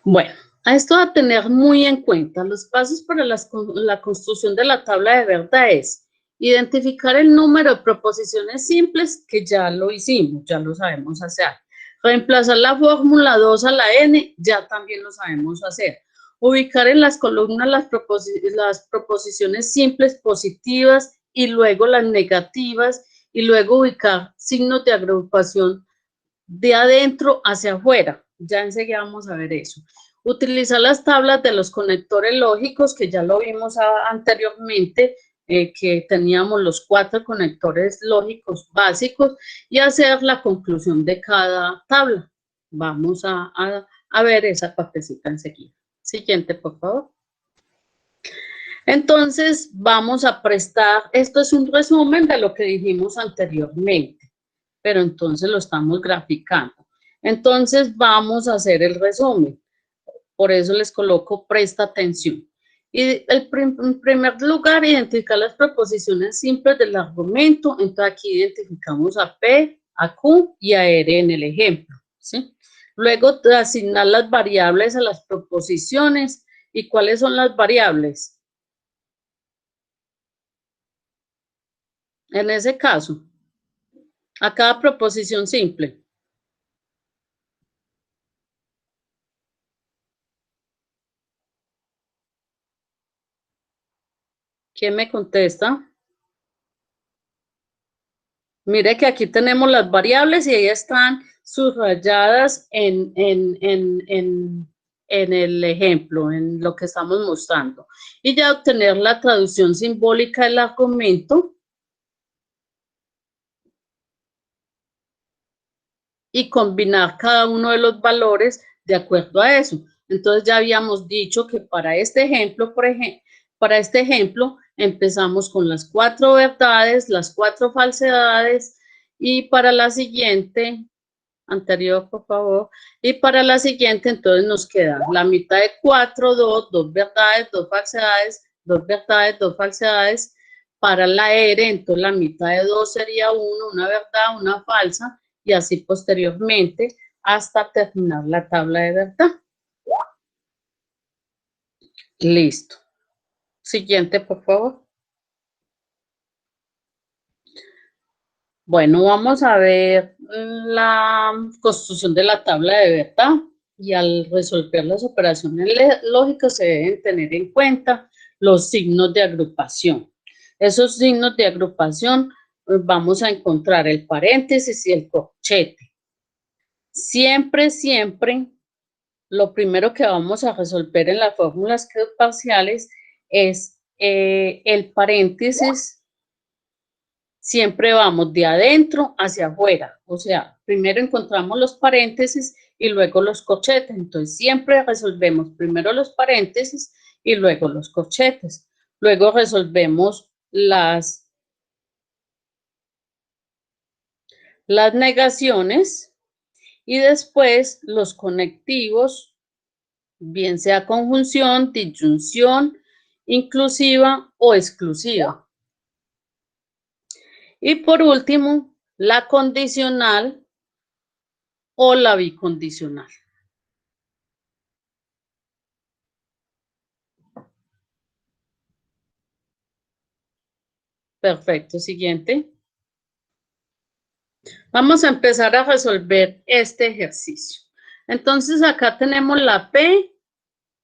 Bueno, a esto a tener muy en cuenta. Los pasos para la construcción de la tabla de verdad es identificar el número de proposiciones simples, que ya lo hicimos, ya lo sabemos hacer. Reemplazar la fórmula 2 a la n, ya también lo sabemos hacer. Ubicar en las columnas las proposiciones simples positivas y luego las negativas y luego ubicar signos de agrupación de adentro hacia afuera. Ya enseguida vamos a ver eso. Utilizar las tablas de los conectores lógicos, que ya lo vimos anteriormente, que teníamos los 4 conectores lógicos básicos, y hacer la conclusión de cada tabla. Vamos a ver esa partecita enseguida. Siguiente, por favor. Entonces, vamos a prestar, esto es un resumen de lo que dijimos anteriormente, pero entonces lo estamos graficando. Entonces, vamos a hacer el resumen. Por eso les coloco presta atención. Y en primer lugar, identificar las proposiciones simples del argumento. Entonces, aquí identificamos a P, a Q y a R en el ejemplo, ¿sí? Luego, asignar las variables a las proposiciones. ¿Y cuáles son las variables? En ese caso, a cada proposición simple. ¿Quién me contesta? Mire que aquí tenemos las variables y ahí están subrayadas en el ejemplo, en lo que estamos mostrando. Y ya obtener la traducción simbólica del argumento y combinar cada uno de los valores de acuerdo a eso. Entonces ya habíamos dicho que para este ejemplo, empezamos con las 4 verdades, las 4 falsedades, y para la siguiente, anterior por favor, y para la siguiente entonces nos queda la mitad de 4, 2 verdades, 2 falsedades, 2 verdades, 2 falsedades. Para la R, entonces la mitad de 2 sería 1, una verdad, una falsa, y así posteriormente hasta terminar la tabla de verdad. Listo. Siguiente, por favor. Bueno, vamos a ver la construcción de la tabla de verdad, y al resolver las operaciones lógicas se deben tener en cuenta los signos de agrupación. Esos signos de agrupación vamos a encontrar el paréntesis y el corchete. Siempre, lo primero que vamos a resolver en las fórmulas parciales es el paréntesis. Siempre vamos de adentro hacia afuera, o sea, primero encontramos los paréntesis y luego los corchetes. Entonces siempre resolvemos primero los paréntesis y luego los corchetes. Luego resolvemos las negaciones y después los conectivos, bien sea conjunción, disyunción, inclusiva o exclusiva. Y por último, la condicional o la bicondicional. Perfecto, siguiente. Vamos a empezar a resolver este ejercicio. Entonces acá tenemos la P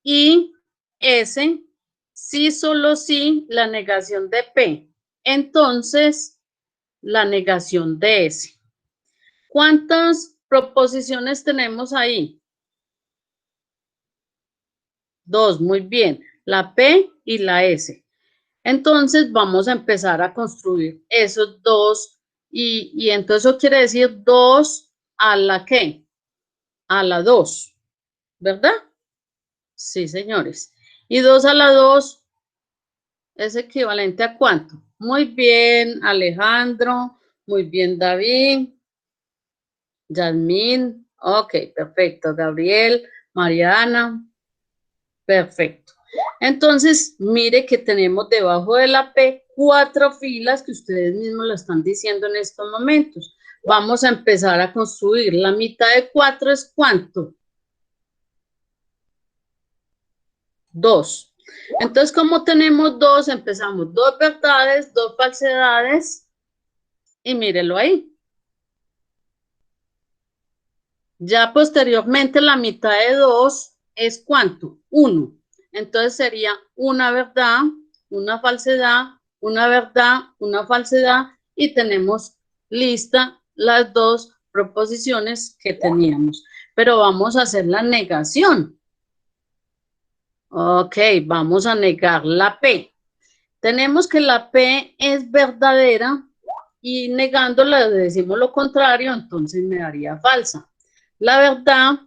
y S, sí, solo sí, la negación de P. Entonces, la negación de S. ¿Cuántas proposiciones tenemos ahí? 2, muy bien. La P y la S. Entonces, vamos a empezar a construir esos 2. Y entonces eso quiere decir 2 a la ¿qué? A la 2, ¿verdad? Sí, señores. Y 2 a la 2 es equivalente a ¿cuánto? Muy bien, Alejandro. Muy bien, David. Yasmín. Ok, perfecto. Gabriel, Mariana. Perfecto. Entonces, mire que tenemos debajo de la P 4 filas que ustedes mismos lo están diciendo en estos momentos. Vamos a empezar a construir. La mitad de 4 es ¿cuánto? 2. Entonces, como tenemos 2, empezamos 2 verdades, 2 falsedades, y mírelo ahí. Ya posteriormente la mitad de 2 es ¿cuánto? 1. Entonces sería una verdad, una falsedad, una verdad, una falsedad, y tenemos lista las 2 proposiciones que teníamos. Pero vamos a hacer la negación. Ok, vamos a negar la P. Tenemos que la P es verdadera y negándola decimos lo contrario, entonces me daría falsa. La verdad,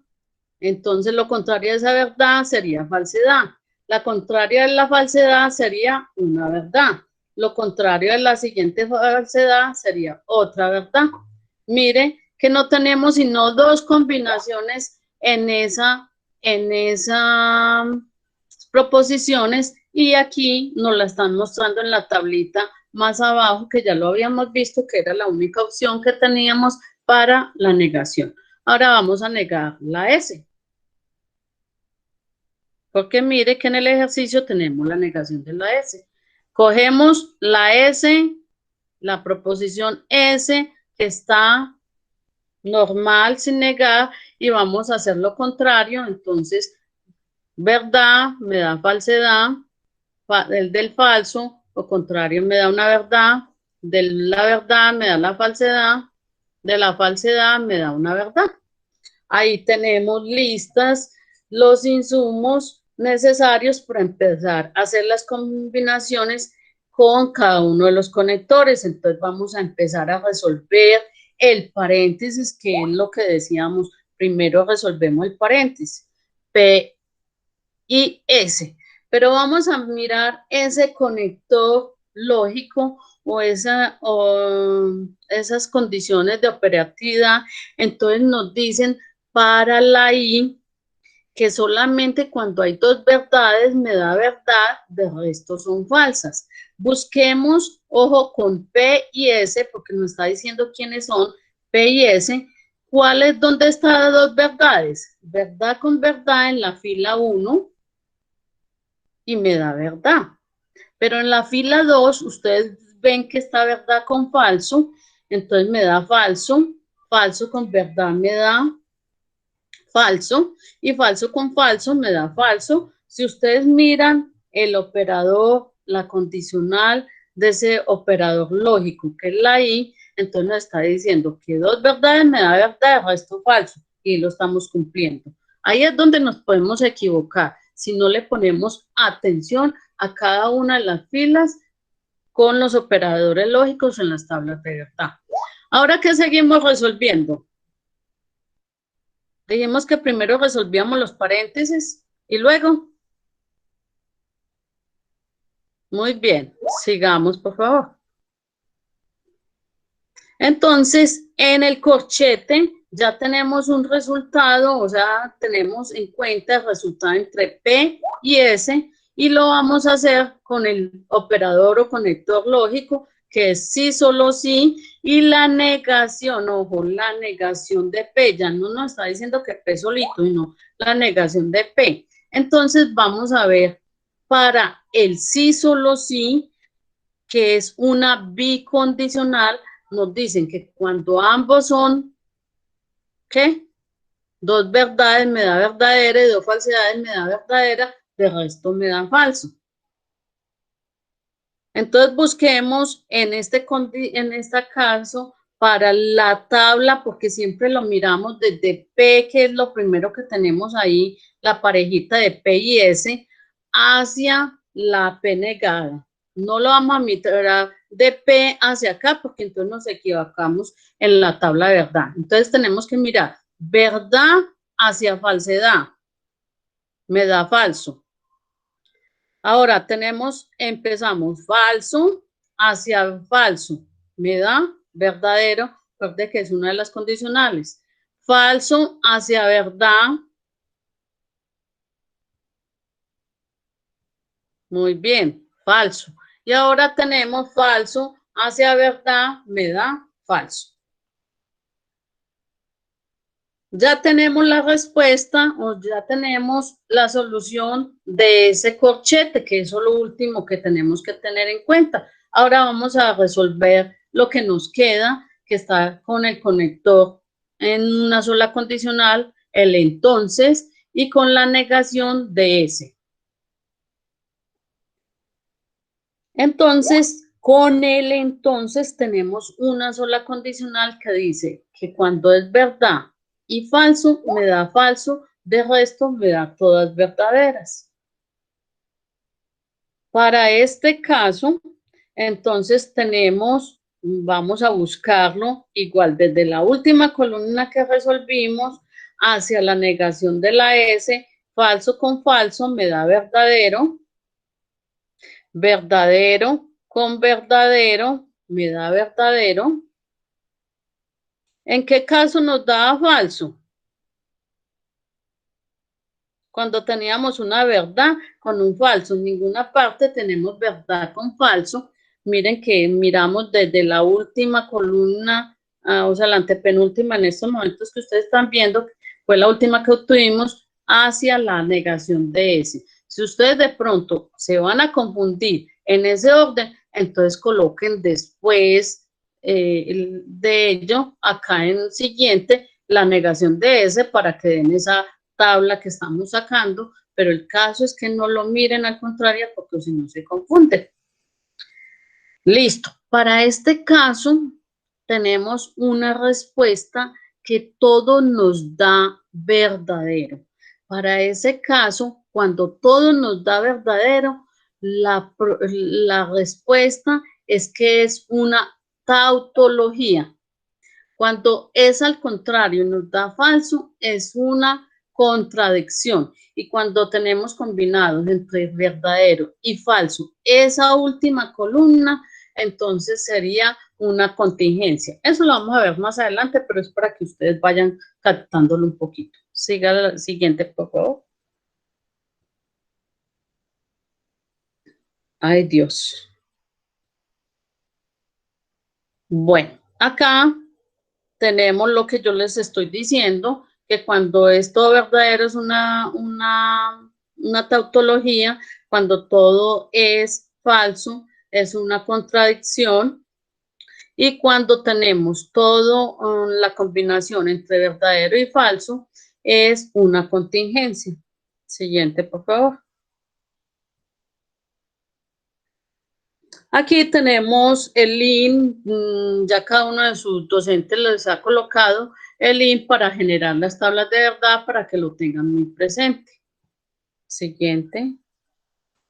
entonces lo contrario de esa verdad sería falsedad. La contraria de la falsedad sería una verdad. Lo contrario de la siguiente falsedad sería otra verdad. Mire que no tenemos sino 2 combinaciones en esas proposiciones, y aquí nos la están mostrando en la tablita más abajo, que ya lo habíamos visto que era la única opción que teníamos para la negación. Ahora vamos a negar la S. Porque mire que en el ejercicio tenemos la negación de la S. Cogemos la S, la proposición S, que está normal sin negar, y vamos a hacer lo contrario. Entonces, verdad me da falsedad, el del falso, lo contrario me da una verdad, de la verdad me da la falsedad, de la falsedad me da una verdad. Ahí tenemos listas los insumos necesarios para empezar a hacer las combinaciones con cada uno de los conectores. Entonces vamos a empezar a resolver el paréntesis, que es lo que decíamos. Primero resolvemos el paréntesis, P y S. Pero vamos a mirar ese conector lógico o esas condiciones de operatividad. Entonces nos dicen para la I que solamente cuando hay dos verdades me da verdad, de resto son falsas. Busquemos, ojo, con P y S, porque nos está diciendo quiénes son P y S. ¿Dónde están las dos verdades? Verdad con verdad en la fila 1 y me da verdad. Pero en la fila 2, ustedes ven que está verdad con falso, entonces me da falso, falso con verdad me da falso, y falso con falso me da falso. Si ustedes miran el operador, la condicional de ese operador lógico, que es la I, entonces nos está diciendo que dos verdades me da verdad, el resto falso, y lo estamos cumpliendo. Ahí es donde nos podemos equivocar, si no le ponemos atención a cada una de las filas con los operadores lógicos en las tablas de verdad. Ahora, ¿qué seguimos resolviendo? Dijimos que primero resolvíamos los paréntesis y luego. Muy bien, sigamos, por favor. Entonces, en el corchete ya tenemos un resultado, o sea, tenemos en cuenta el resultado entre P y S, y lo vamos a hacer con el operador o conector lógico, que es sí, solo sí, y la negación, ojo, la negación de P, ya no nos está diciendo que P solito, sino la negación de P. Entonces, vamos a ver para el sí, solo sí, que es una bicondicional, nos dicen que cuando ambos son, ¿qué? Dos verdades me da verdadera y dos falsedades me da verdadera, de resto me da falso. Entonces busquemos en este caso para la tabla, porque siempre lo miramos desde P, que es lo primero que tenemos ahí, la parejita de P y S, hacia la P negada. No lo vamos a mirar de P hacia acá, porque entonces nos equivocamos en la tabla de verdad. Entonces tenemos que mirar verdad hacia falsedad. Me da falso. Ahora empezamos falso hacia falso. Me da verdadero, recuerde que es una de las condicionales. Falso hacia verdad. Muy bien, falso. Y ahora tenemos falso hacia verdad, me da falso. Ya tenemos la respuesta o ya tenemos la solución de ese corchete, que es lo último que tenemos que tener en cuenta. Ahora vamos a resolver lo que nos queda, que está con el conector en una sola condicional, el entonces, y con la negación de ese. Entonces, con el entonces tenemos una sola condicional que dice que cuando es verdad y falso, me da falso, de resto me da todas verdaderas. Para este caso, entonces vamos a buscarlo igual desde la última columna que resolvimos hacia la negación de la S, falso con falso me da verdadero. Verdadero con verdadero me da verdadero. ¿En qué caso nos da falso? Cuando teníamos una verdad con un falso. En ninguna parte tenemos verdad con falso. Miren que miramos desde la última columna, o sea, la antepenúltima en estos momentos que ustedes están viendo, fue la última que obtuvimos hacia la negación de ese. Si ustedes de pronto se van a confundir en ese orden, entonces coloquen después de ello, acá en el siguiente, la negación de ese para que den esa tabla que estamos sacando, pero el caso es que no lo miren al contrario porque si no se confunden. Listo. Para este caso, tenemos una respuesta que todo nos da verdadero. Para ese caso, cuando todo nos da verdadero, la respuesta es que es una tautología. Cuando es al contrario, nos da falso, es una contradicción. Y cuando tenemos combinados entre verdadero y falso, esa última columna, entonces sería una contingencia. Eso lo vamos a ver más adelante, pero es para que ustedes vayan captándolo un poquito. Siga la siguiente, por favor. Ay, Dios. Bueno, acá tenemos lo que yo les estoy diciendo, que cuando es todo verdadero es una tautología, cuando todo es falso es una contradicción, y cuando tenemos todo la combinación entre verdadero y falso es una contingencia. Siguiente, por favor. Aquí tenemos el link, ya cada uno de sus docentes les ha colocado el link para generar las tablas de verdad para que lo tengan muy presente. Siguiente.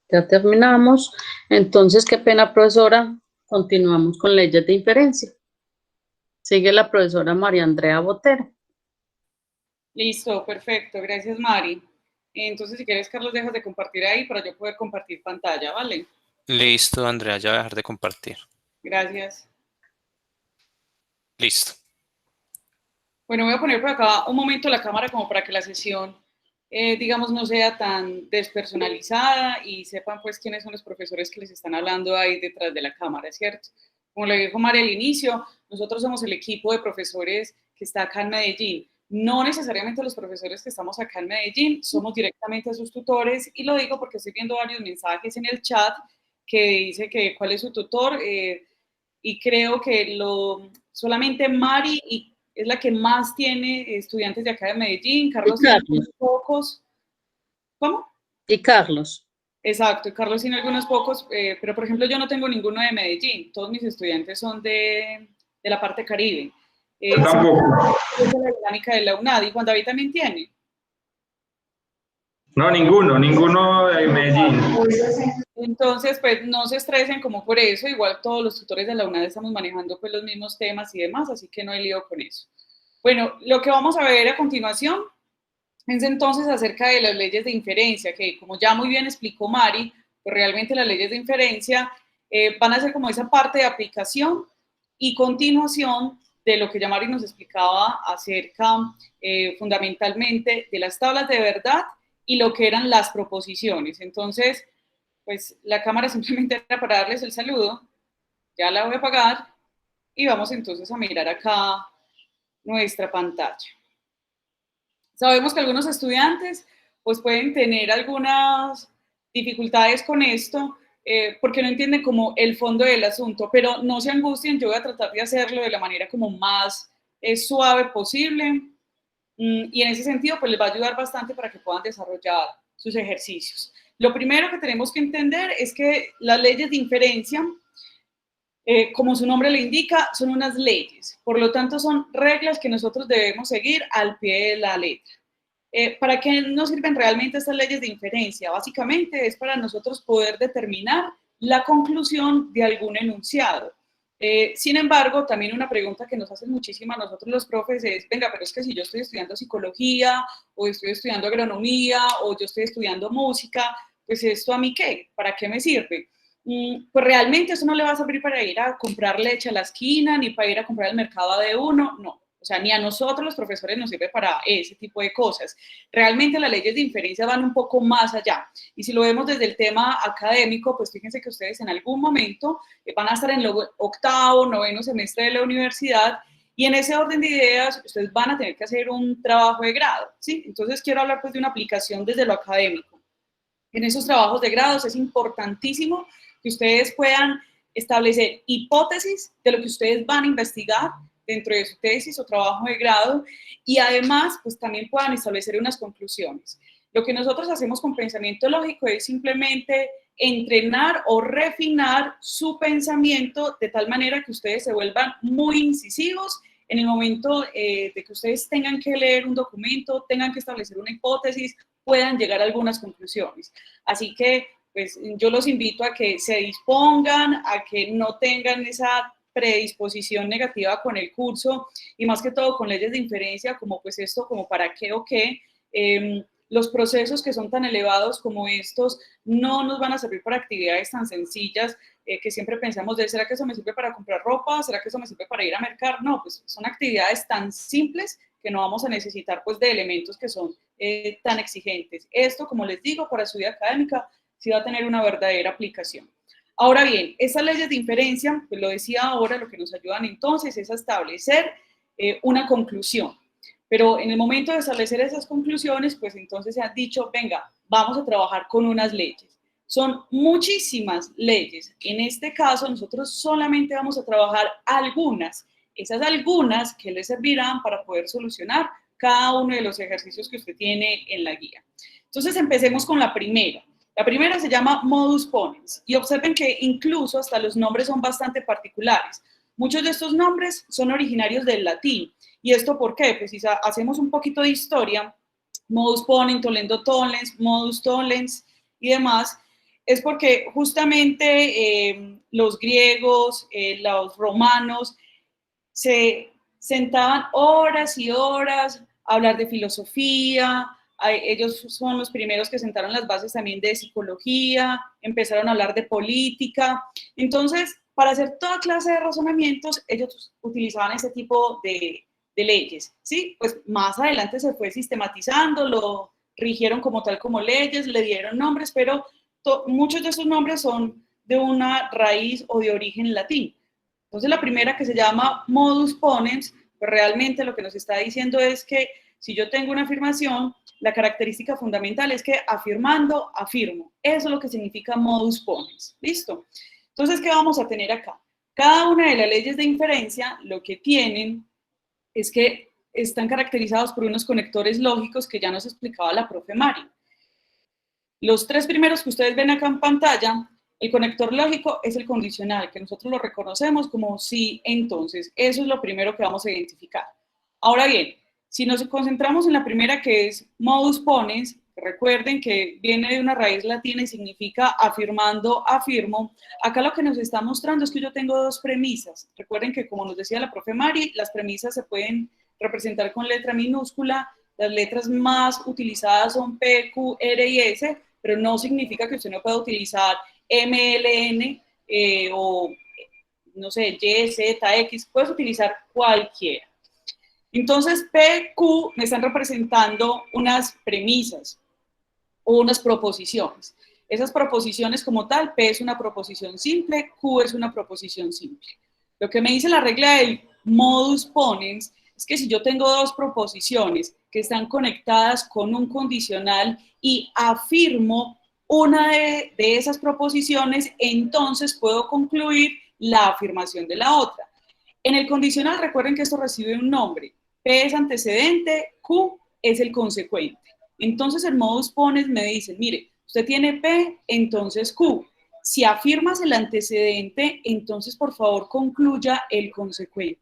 Ya terminamos. Entonces, qué pena, profesora. Continuamos con leyes de inferencia. Sigue la profesora María Andrea Botero. Listo, perfecto. Gracias, Mari. Entonces, si quieres, Carlos, dejas de compartir ahí para yo poder compartir pantalla, ¿vale? Listo, Andrea, ya voy a dejar de compartir. Gracias. Listo. Bueno, voy a poner por acá un momento la cámara como para que la sesión, digamos, no sea tan despersonalizada y sepan pues quiénes son los profesores que les están hablando ahí detrás de la cámara, ¿cierto? Como le dijo María al inicio, nosotros somos el equipo de profesores que está acá en Medellín. No necesariamente los profesores que estamos acá en Medellín, somos directamente sus tutores, y lo digo porque estoy viendo varios mensajes en el chat que dice que cuál es su tutor, y creo que solamente Mari es la que más tiene estudiantes de acá de Medellín. Carlos tiene algunos pocos. ¿Cómo? Y Carlos. Exacto, y Carlos tiene algunos pocos, pero por ejemplo yo no tengo ninguno de Medellín. Todos mis estudiantes son de la parte Caribe. Tampoco. Es la dinámica de la UNAD. ¿Y Juan David también tiene? No, ninguno de Medellín. Entonces, pues no se estresen como por eso, igual todos los tutores de la UNAD estamos manejando pues los mismos temas y demás, así que no hay lío con eso. Bueno, lo que vamos a ver a continuación es entonces acerca de las leyes de inferencia, que como ya muy bien explicó Mari, pues realmente las leyes de inferencia van a ser como esa parte de aplicación y continuación de lo que ya Mari nos explicaba acerca fundamentalmente de las tablas de verdad y lo que eran las proposiciones. Entonces, pues la cámara simplemente era para darles el saludo, ya la voy a apagar y vamos entonces a mirar acá nuestra pantalla. Sabemos que algunos estudiantes pues pueden tener algunas dificultades con esto porque no entienden como el fondo del asunto, pero no se angustien, yo voy a tratar de hacerlo de la manera como más suave posible, y en ese sentido pues les va a ayudar bastante para que puedan desarrollar sus ejercicios. Lo primero que tenemos que entender es que las leyes de inferencia, como su nombre le indica, son unas leyes. Por lo tanto, son reglas que nosotros debemos seguir al pie de la letra. ¿Para qué nos sirven realmente estas leyes de inferencia? Básicamente es para nosotros poder determinar la conclusión de algún enunciado. Sin embargo, también una pregunta que nos hacen muchísimo a nosotros los profes es, venga, pero es que si yo estoy estudiando psicología, o estoy estudiando agronomía, o yo estoy estudiando música, pues ¿esto a mí qué? ¿Para qué me sirve? Pues realmente eso no le va a servir para ir a comprar leche a la esquina, ni para ir a comprar el mercado de uno, no. O sea, ni a nosotros los profesores nos sirve para ese tipo de cosas. Realmente las leyes de inferencia van un poco más allá. Y si lo vemos desde el tema académico, pues fíjense que ustedes en algún momento van a estar en el octavo, noveno semestre de la universidad, y en ese orden de ideas ustedes van a tener que hacer un trabajo de grado, ¿sí? Entonces quiero hablar pues de una aplicación desde lo académico. En esos trabajos de grados es importantísimo que ustedes puedan establecer hipótesis de lo que ustedes van a investigar dentro de su tesis o trabajo de grado, y además pues también puedan establecer unas conclusiones. Lo que nosotros hacemos con pensamiento lógico es simplemente entrenar o refinar su pensamiento de tal manera que ustedes se vuelvan muy incisivos en el momento de que ustedes tengan que leer un documento, tengan que establecer una hipótesis, puedan llegar a algunas conclusiones. Así que pues, yo los invito a que se dispongan, a que no tengan esa predisposición negativa con el curso y más que todo con leyes de inferencia como pues esto, como para qué o qué. Los procesos que son tan elevados como estos no nos van a servir para actividades tan sencillas que siempre pensamos de, ¿será que eso me sirve para comprar ropa? ¿Será que eso me sirve para ir a mercar? No, pues son actividades tan simples que no vamos a necesitar pues de elementos que son tan exigentes. Esto, como les digo, para su vida académica sí va a tener una verdadera aplicación. Ahora bien, esas leyes de inferencia, pues lo decía ahora, lo que nos ayudan entonces es a establecer una conclusión. Pero en el momento de establecer esas conclusiones, pues entonces se ha dicho, venga, vamos a trabajar con unas leyes. Son muchísimas leyes. En este caso, nosotros solamente vamos a trabajar algunas. Esas algunas que les servirán para poder solucionar cada uno de los ejercicios que usted tiene en la guía. Entonces, empecemos con la primera. La primera se llama modus ponens. Y observen que incluso hasta los nombres son bastante particulares. Muchos de estos nombres son originarios del latín. ¿Y esto por qué? Pues si hacemos un poquito de historia, modus ponens, tollendo tollens, modus tollens y demás, es porque justamente los griegos, los romanos, se sentaban horas y horas a hablar de filosofía, ellos son los primeros que sentaron las bases también de psicología, empezaron a hablar de política. Entonces, para hacer toda clase de razonamientos, ellos utilizaban ese tipo de leyes, ¿sí? Pues más adelante se fue sistematizando, lo rigieron como tal como leyes, le dieron nombres, pero muchos de esos nombres son de una raíz o de origen latín. Entonces la primera, que se llama modus ponens, pues realmente lo que nos está diciendo es que si yo tengo una afirmación, la característica fundamental es que afirmando, afirmo. Eso es lo que significa modus ponens. ¿Listo? Entonces, ¿qué vamos a tener acá? Cada una de las leyes de inferencia lo que tienen es que están caracterizados por unos conectores lógicos que ya nos explicaba la profe Mari. Los tres primeros que ustedes ven acá en pantalla, el conector lógico es el condicional, que nosotros lo reconocemos como sí, entonces. Eso es lo primero que vamos a identificar. Ahora bien, si nos concentramos en la primera, que es modus ponens, recuerden que viene de una raíz latina y significa afirmando, afirmo. Acá lo que nos está mostrando es que yo tengo dos premisas. Recuerden que, como nos decía la profe Mari, las premisas se pueden representar con letra minúscula. Las letras más utilizadas son P, Q, R y S, pero no significa que usted no pueda utilizar M, L, N o, no sé, Y, Z, X. Puedes utilizar cualquiera. Entonces, P, Q me están representando unas premisas o unas proposiciones. Esas proposiciones como tal, P es una proposición simple, Q es una proposición simple. Lo que me dice la regla del modus ponens es que si yo tengo dos proposiciones que están conectadas con un condicional y afirmo una de esas proposiciones, entonces puedo concluir la afirmación de la otra. En el condicional, recuerden que esto recibe un nombre. P es antecedente, Q es el consecuente. Entonces el modus ponens me dice, mire, usted tiene P, entonces Q. Si afirmas el antecedente, entonces por favor concluya el consecuente.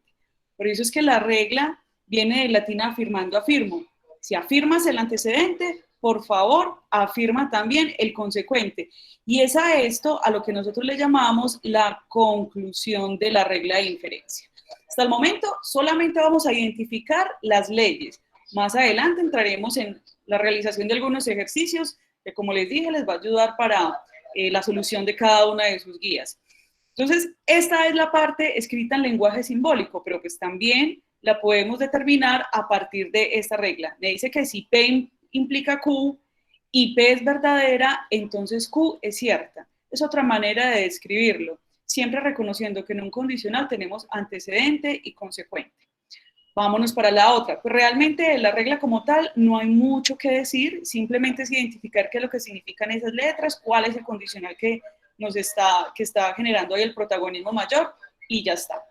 Por eso es que la regla viene del latín afirmando, afirmo. Si afirmas el antecedente, por favor, afirma también el consecuente. Y es a esto a lo que nosotros le llamamos la conclusión de la regla de inferencia. Hasta el momento solamente vamos a identificar las leyes. Más adelante entraremos en la realización de algunos ejercicios que, como les dije, les va a ayudar para la solución de cada una de sus guías. Entonces, esta es la parte escrita en lenguaje simbólico, pero pues también la podemos determinar a partir de esta regla. Me dice que si P implica Q y P es verdadera, entonces Q es cierta. Es otra manera de describirlo, siempre reconociendo que en un condicional tenemos antecedente y consecuente. Vámonos para la otra. Pues realmente la regla como tal no hay mucho que decir, simplemente es identificar qué es lo que significan esas letras, cuál es el condicional que está generando ahí el protagonismo mayor y ya está.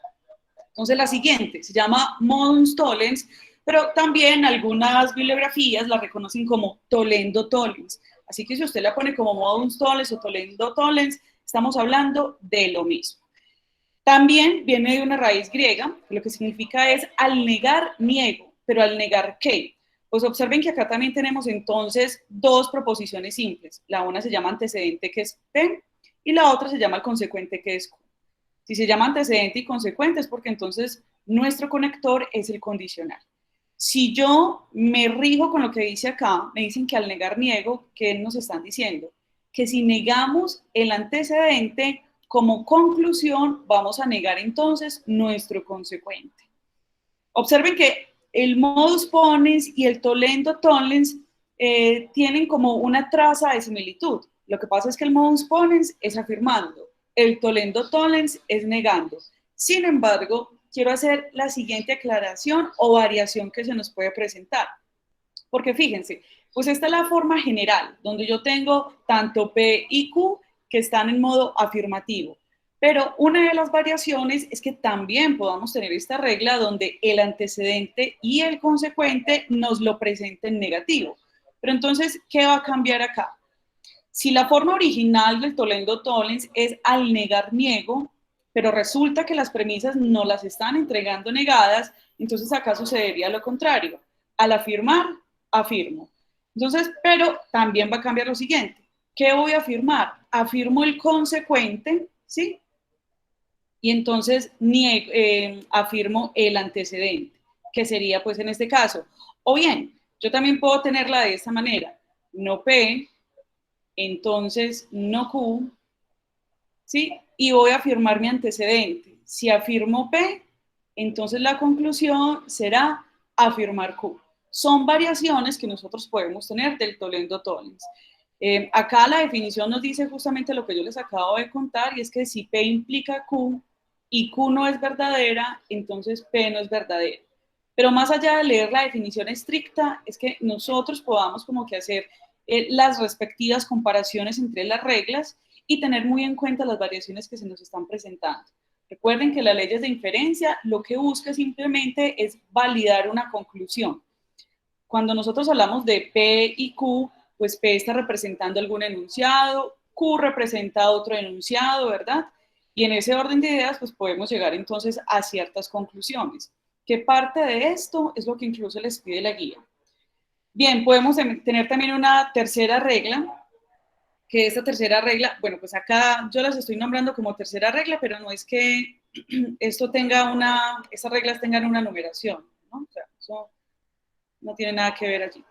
Entonces la siguiente se llama modus tollens, pero también algunas bibliografías la reconocen como tollendo tollens. Así que si usted la pone como modus tollens o tollendo tollens, estamos hablando de lo mismo. También viene de una raíz griega, que lo que significa es al negar, niego, pero al negar, ¿qué? Pues observen que acá también tenemos entonces dos proposiciones simples. La una se llama antecedente, que es P, y la otra se llama el consecuente, que es Q. Si se llama antecedente y consecuente es porque entonces nuestro conector es el condicional. Si yo me rijo con lo que dice acá, me dicen que al negar niego, ¿qué nos están diciendo? Que si negamos el antecedente, como conclusión, vamos a negar entonces nuestro consecuente. Observen que el modus ponens y el tollendo tollens tienen como una traza de similitud. Lo que pasa es que el modus ponens es afirmando, el tollendo tollens es negando. Sin embargo, quiero hacer la siguiente aclaración o variación que se nos puede presentar. Porque fíjense, pues esta es la forma general, donde yo tengo tanto P y Q que están en modo afirmativo. Pero una de las variaciones es que también podamos tener esta regla donde el antecedente y el consecuente nos lo presenten negativo. Pero entonces, ¿qué va a cambiar acá? Si la forma original del tollendo tollens es al negar niego, pero resulta que las premisas no las están entregando negadas, entonces acá sucedería lo contrario. Al afirmar, afirmo. Entonces, pero también va a cambiar lo siguiente. ¿Qué voy a afirmar? Afirmo el consecuente, ¿sí? Y entonces afirmo el antecedente, que sería pues en este caso. O bien, yo también puedo tenerla de esta manera. No P, entonces no Q, ¿sí? Y voy a afirmar mi antecedente. Si afirmo P, entonces la conclusión será afirmar Q. Son variaciones que nosotros podemos tener del tollendo tollens. Acá la definición nos dice justamente lo que yo les acabo de contar, y es que si P implica Q y Q no es verdadera, entonces P no es verdadera. Pero más allá de leer la definición estricta, es que nosotros podamos como que hacer las respectivas comparaciones entre las reglas y tener muy en cuenta las variaciones que se nos están presentando. Recuerden que las leyes de inferencia lo que busca simplemente es validar una conclusión. Cuando nosotros hablamos de P y Q, pues P está representando algún enunciado, Q representa otro enunciado, ¿verdad? Y en ese orden de ideas, pues podemos llegar entonces a ciertas conclusiones. ¿Qué parte de esto es lo que incluso les pide la guía? Bien, podemos tener también una tercera regla, que esta tercera regla, bueno, pues acá yo las estoy nombrando como tercera regla, pero no es que esto tenga esas reglas tengan una numeración, ¿no? O sea, eso no tiene nada que ver allí.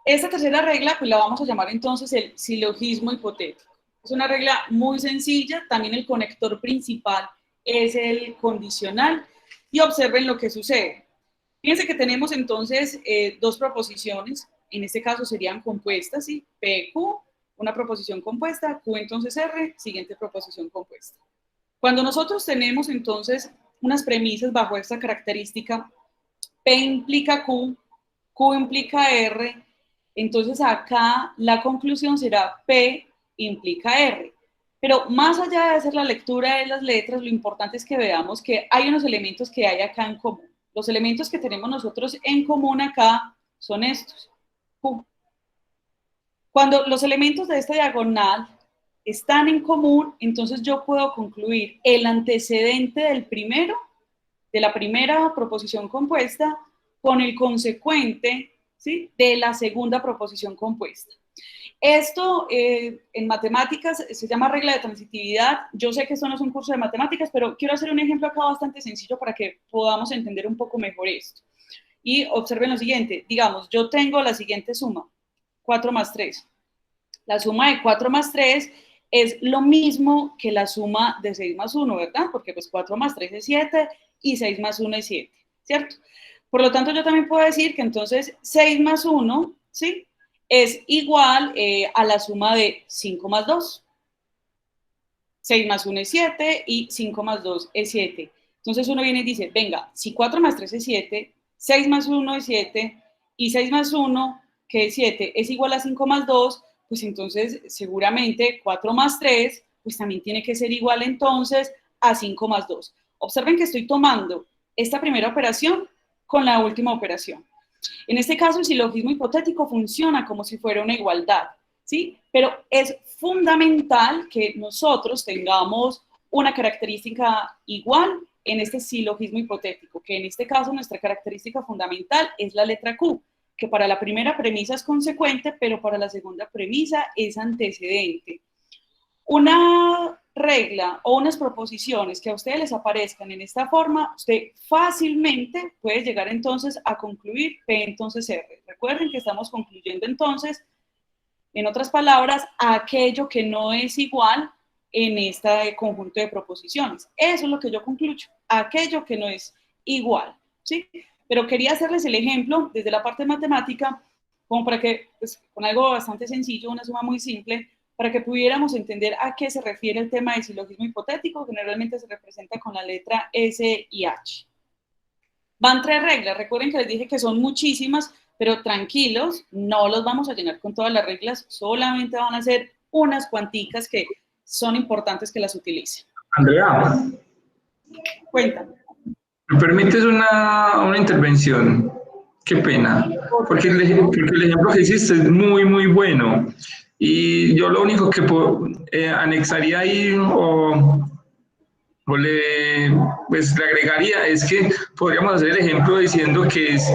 Esta tercera regla, pues la vamos a llamar entonces el silogismo hipotético. Es una regla muy sencilla, también el conector principal es el condicional, y observen lo que sucede. Fíjense que tenemos entonces dos proposiciones, en este caso serían compuestas, ¿sí? P, Q, una proposición compuesta, Q entonces R, siguiente proposición compuesta. Cuando nosotros tenemos entonces unas premisas bajo esta característica, P implica Q, Q implica R, entonces acá la conclusión será P implica R. Pero más allá de hacer la lectura de las letras, lo importante es que veamos que hay unos elementos que hay acá en común. Los elementos que tenemos nosotros en común acá son estos. Q. Cuando los elementos de esta diagonal están en común, entonces yo puedo concluir el antecedente del primero, de la primera proposición compuesta, con el consecuente, ¿sí?, de la segunda proposición compuesta. Esto en matemáticas se llama regla de transitividad. Yo sé que esto no es un curso de matemáticas, pero quiero hacer un ejemplo acá bastante sencillo para que podamos entender un poco mejor esto. Y observen lo siguiente, digamos, yo tengo la siguiente suma, 4 más 3. La suma de 4 más 3 es lo mismo que la suma de 6 más 1, ¿verdad? Porque pues 4 más 3 es 7 y 6 más 1 es 7, ¿cierto? Por lo tanto, yo también puedo decir que entonces 6 más 1, ¿sí?, es igual a la suma de 5 más 2. 6 más 1 es 7 y 5 más 2 es 7. Entonces uno viene y dice, venga, si 4 más 3 es 7, 6 más 1 es 7 y 6 más 1, que es 7, es igual a 5 más 2, pues entonces seguramente 4 más 3, pues también tiene que ser igual entonces a 5 más 2. Observen que estoy tomando esta primera operación con la última operación. En este caso, el silogismo hipotético funciona como si fuera una igualdad, ¿sí? Pero es fundamental que nosotros tengamos una característica igual en este silogismo hipotético, que en este caso nuestra característica fundamental es la letra Q, que para la primera premisa es consecuente, pero para la segunda premisa es antecedente. Una regla o unas proposiciones que a ustedes les aparezcan en esta forma, usted fácilmente puede llegar entonces a concluir P entonces R. Recuerden que estamos concluyendo entonces, en otras palabras, a aquello que no es igual en este conjunto de proposiciones. Eso es lo que yo concluyo, aquello que no es igual, ¿sí? Pero quería hacerles el ejemplo desde la parte matemática, como para que, pues, con algo bastante sencillo, una suma muy simple, para que pudiéramos entender a qué se refiere el tema del silogismo hipotético, generalmente se representa con la letra S y H. Van 3 reglas, recuerden que les dije que son muchísimas, pero tranquilos, no los vamos a llenar con todas las reglas, solamente van a ser unas cuanticas que son importantes que las utilicen. Andrea, Cuéntame. ¿me permites una intervención? Qué pena, porque el ejemplo que hiciste es muy, muy bueno. Y yo lo único que anexaría ahí pues le agregaría es que podríamos hacer el ejemplo diciendo que es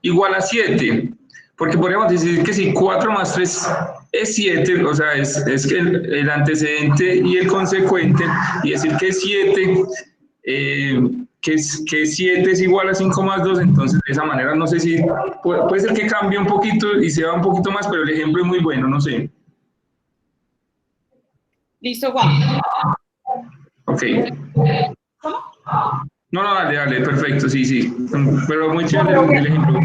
igual a 7, porque podríamos decir que si 4 más 3 es 7, o sea, es que el antecedente y el consecuente, y decir que 7, que 7 es igual a 5 más 2, entonces de esa manera no sé si, puede ser que cambie un poquito y sea un poquito más, pero el ejemplo es muy bueno, no sé. Listo, Juan. Ok. ¿Cómo? No, dale, perfecto, sí. Pero muy chévere el ejemplo.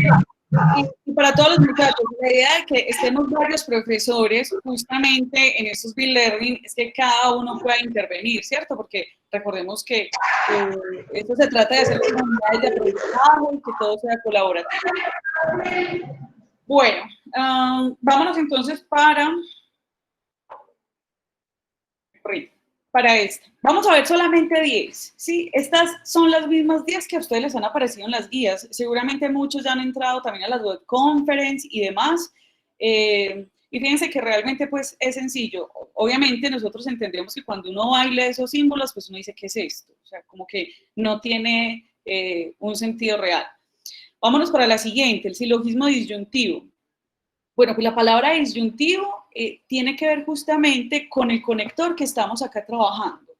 Y para todos los muchachos, la idea de que estemos varios profesores justamente en estos Build Learning es que cada uno pueda intervenir, ¿cierto? Porque recordemos que esto se trata de hacer comunidades de aprendizaje y que todo sea colaborativo. Bueno, vámonos entonces para esta. Vamos a ver solamente 10, ¿sí? Estas son las mismas 10 que a ustedes les han aparecido en las guías. Seguramente muchos ya han entrado también a las web conference y demás. Y fíjense que realmente pues es sencillo. Obviamente nosotros entendemos que cuando uno baila esos símbolos, pues uno dice, ¿qué es esto? O sea, como que no tiene un sentido real. Vámonos para la siguiente, el silogismo disyuntivo. Bueno, pues la palabra disyuntivo tiene que ver justamente con el conector que estamos acá trabajando.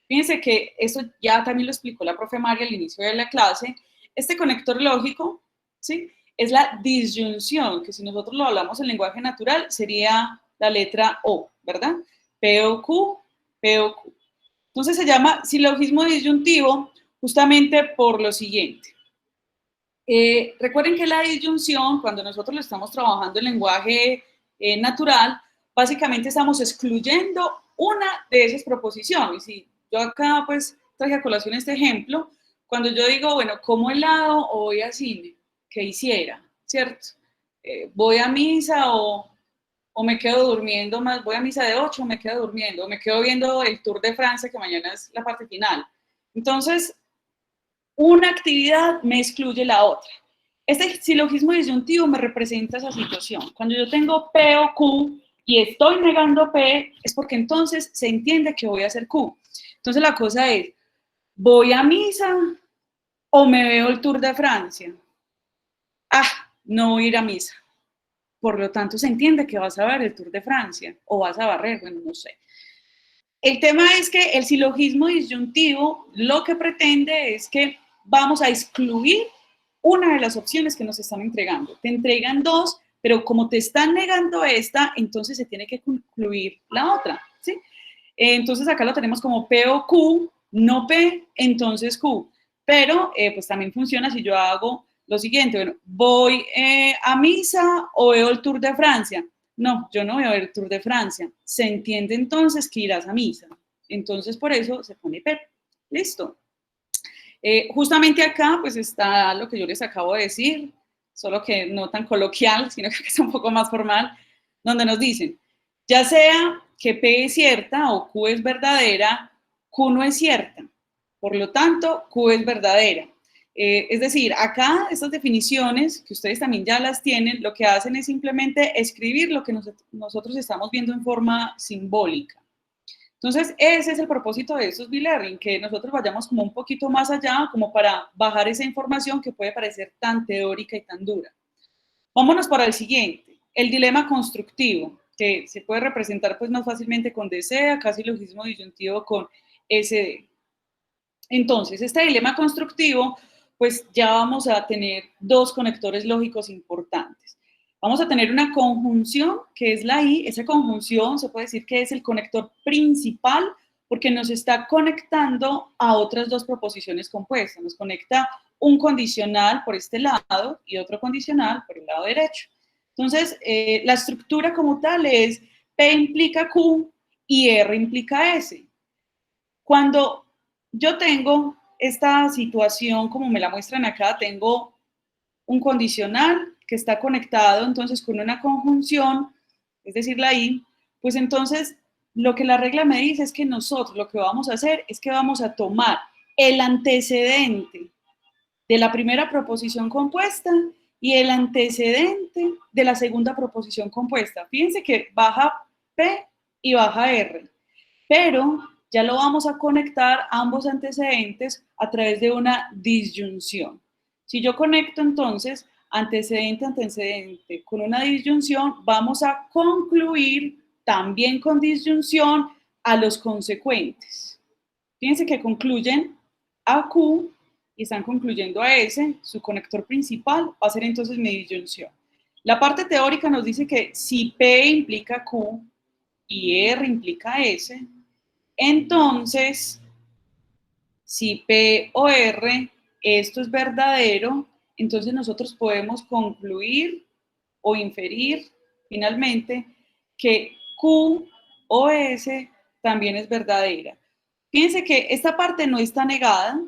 Fíjense que eso ya también lo explicó la profe María al inicio de la clase. Este conector lógico, ¿sí? Es la disyunción, que si nosotros lo hablamos en lenguaje natural sería la letra O, ¿verdad? P o Q, P o Q. Entonces se llama silogismo disyuntivo justamente por lo siguiente. Recuerden que la disyunción, cuando nosotros lo estamos trabajando en lenguaje natural, básicamente estamos excluyendo una de esas proposiciones. Y yo acá pues traje a colación este ejemplo. Cuando yo digo, bueno, ¿como helado o voy a cine? ¿Qué hiciera? ¿Cierto? ¿Voy a misa o me quedo durmiendo más? ¿Voy a misa de 8 o me quedo durmiendo? ¿O me quedo viendo el Tour de Francia, que mañana es la parte final? Entonces, una actividad me excluye la otra. Este silogismo disyuntivo me representa esa situación. Cuando yo tengo P o Q y estoy negando P, es porque entonces se entiende que voy a hacer Q. Entonces la cosa es, ¿voy a misa o me veo el Tour de Francia? No voy a ir a misa. Por lo tanto, se entiende que vas a ver el Tour de Francia o vas a barrer, bueno, no sé. El tema es que el silogismo disyuntivo lo que pretende es que vamos a excluir una de las opciones que nos están entregando. Te entregan 2, pero como te están negando esta, entonces se tiene que concluir la otra, ¿sí? Entonces acá lo tenemos como P o Q, no P, entonces Q. Pero pues también funciona si yo hago lo siguiente, bueno, ¿voy a misa o veo el Tour de Francia? No, yo no veo el Tour de Francia. Se entiende entonces que irás a misa. Entonces por eso se pone P. Listo. Justamente acá pues está lo que yo les acabo de decir, solo que no tan coloquial, sino que es un poco más formal, donde nos dicen, ya sea que P es cierta o Q es verdadera, Q no es cierta. Por lo tanto, Q es verdadera. Es decir, acá estas definiciones, que ustedes también ya las tienen, lo que hacen es simplemente escribir lo que nosotros estamos viendo en forma simbólica. Entonces, ese es el propósito de estos B-Learning, que nosotros vayamos como un poquito más allá, como para bajar esa información que puede parecer tan teórica y tan dura. Vámonos para el siguiente, el dilema constructivo, que se puede representar pues más fácilmente con desea, casi logismo disyuntivo con SD. Entonces, este dilema constructivo, pues ya vamos a tener dos conectores lógicos importantes. Vamos a tener una conjunción, que es la I. Esa conjunción se puede decir que es el conector principal porque nos está conectando a otras dos proposiciones compuestas. Nos conecta un condicional por este lado y otro condicional por el lado derecho. Entonces, la estructura como tal es P implica Q y R implica S. Cuando yo tengo esta situación, como me la muestran acá, tengo un condicional que está conectado entonces con una conjunción, es decir, la I, pues entonces lo que la regla me dice es que nosotros lo que vamos a hacer es que vamos a tomar el antecedente de la primera proposición compuesta y el antecedente de la segunda proposición compuesta. Fíjense que baja P y baja R, pero ya lo vamos a conectar ambos antecedentes a través de una disyunción. Si yo conecto entonces antecedente, antecedente con una disyunción, vamos a concluir también con disyunción a los consecuentes. Fíjense que concluyen a Q y están concluyendo a S, su conector principal va a ser entonces mi disyunción. La parte teórica nos dice que si P implica Q y R implica S, entonces, si P o R esto es verdadero, entonces nosotros podemos concluir o inferir finalmente que Q o S también es verdadera. Fíjense que esta parte no está negada,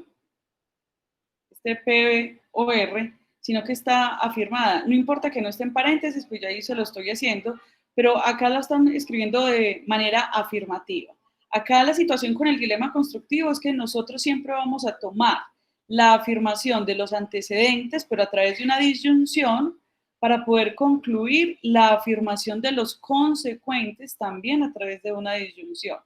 este P o R, sino que está afirmada. No importa que no esté en paréntesis, pues ya ahí se lo estoy haciendo, pero acá lo están escribiendo de manera afirmativa. Acá la situación con el dilema constructivo es que nosotros siempre vamos a tomar la afirmación de los antecedentes, pero a través de una disyunción, para poder concluir la afirmación de los consecuentes también a través de una disyunción.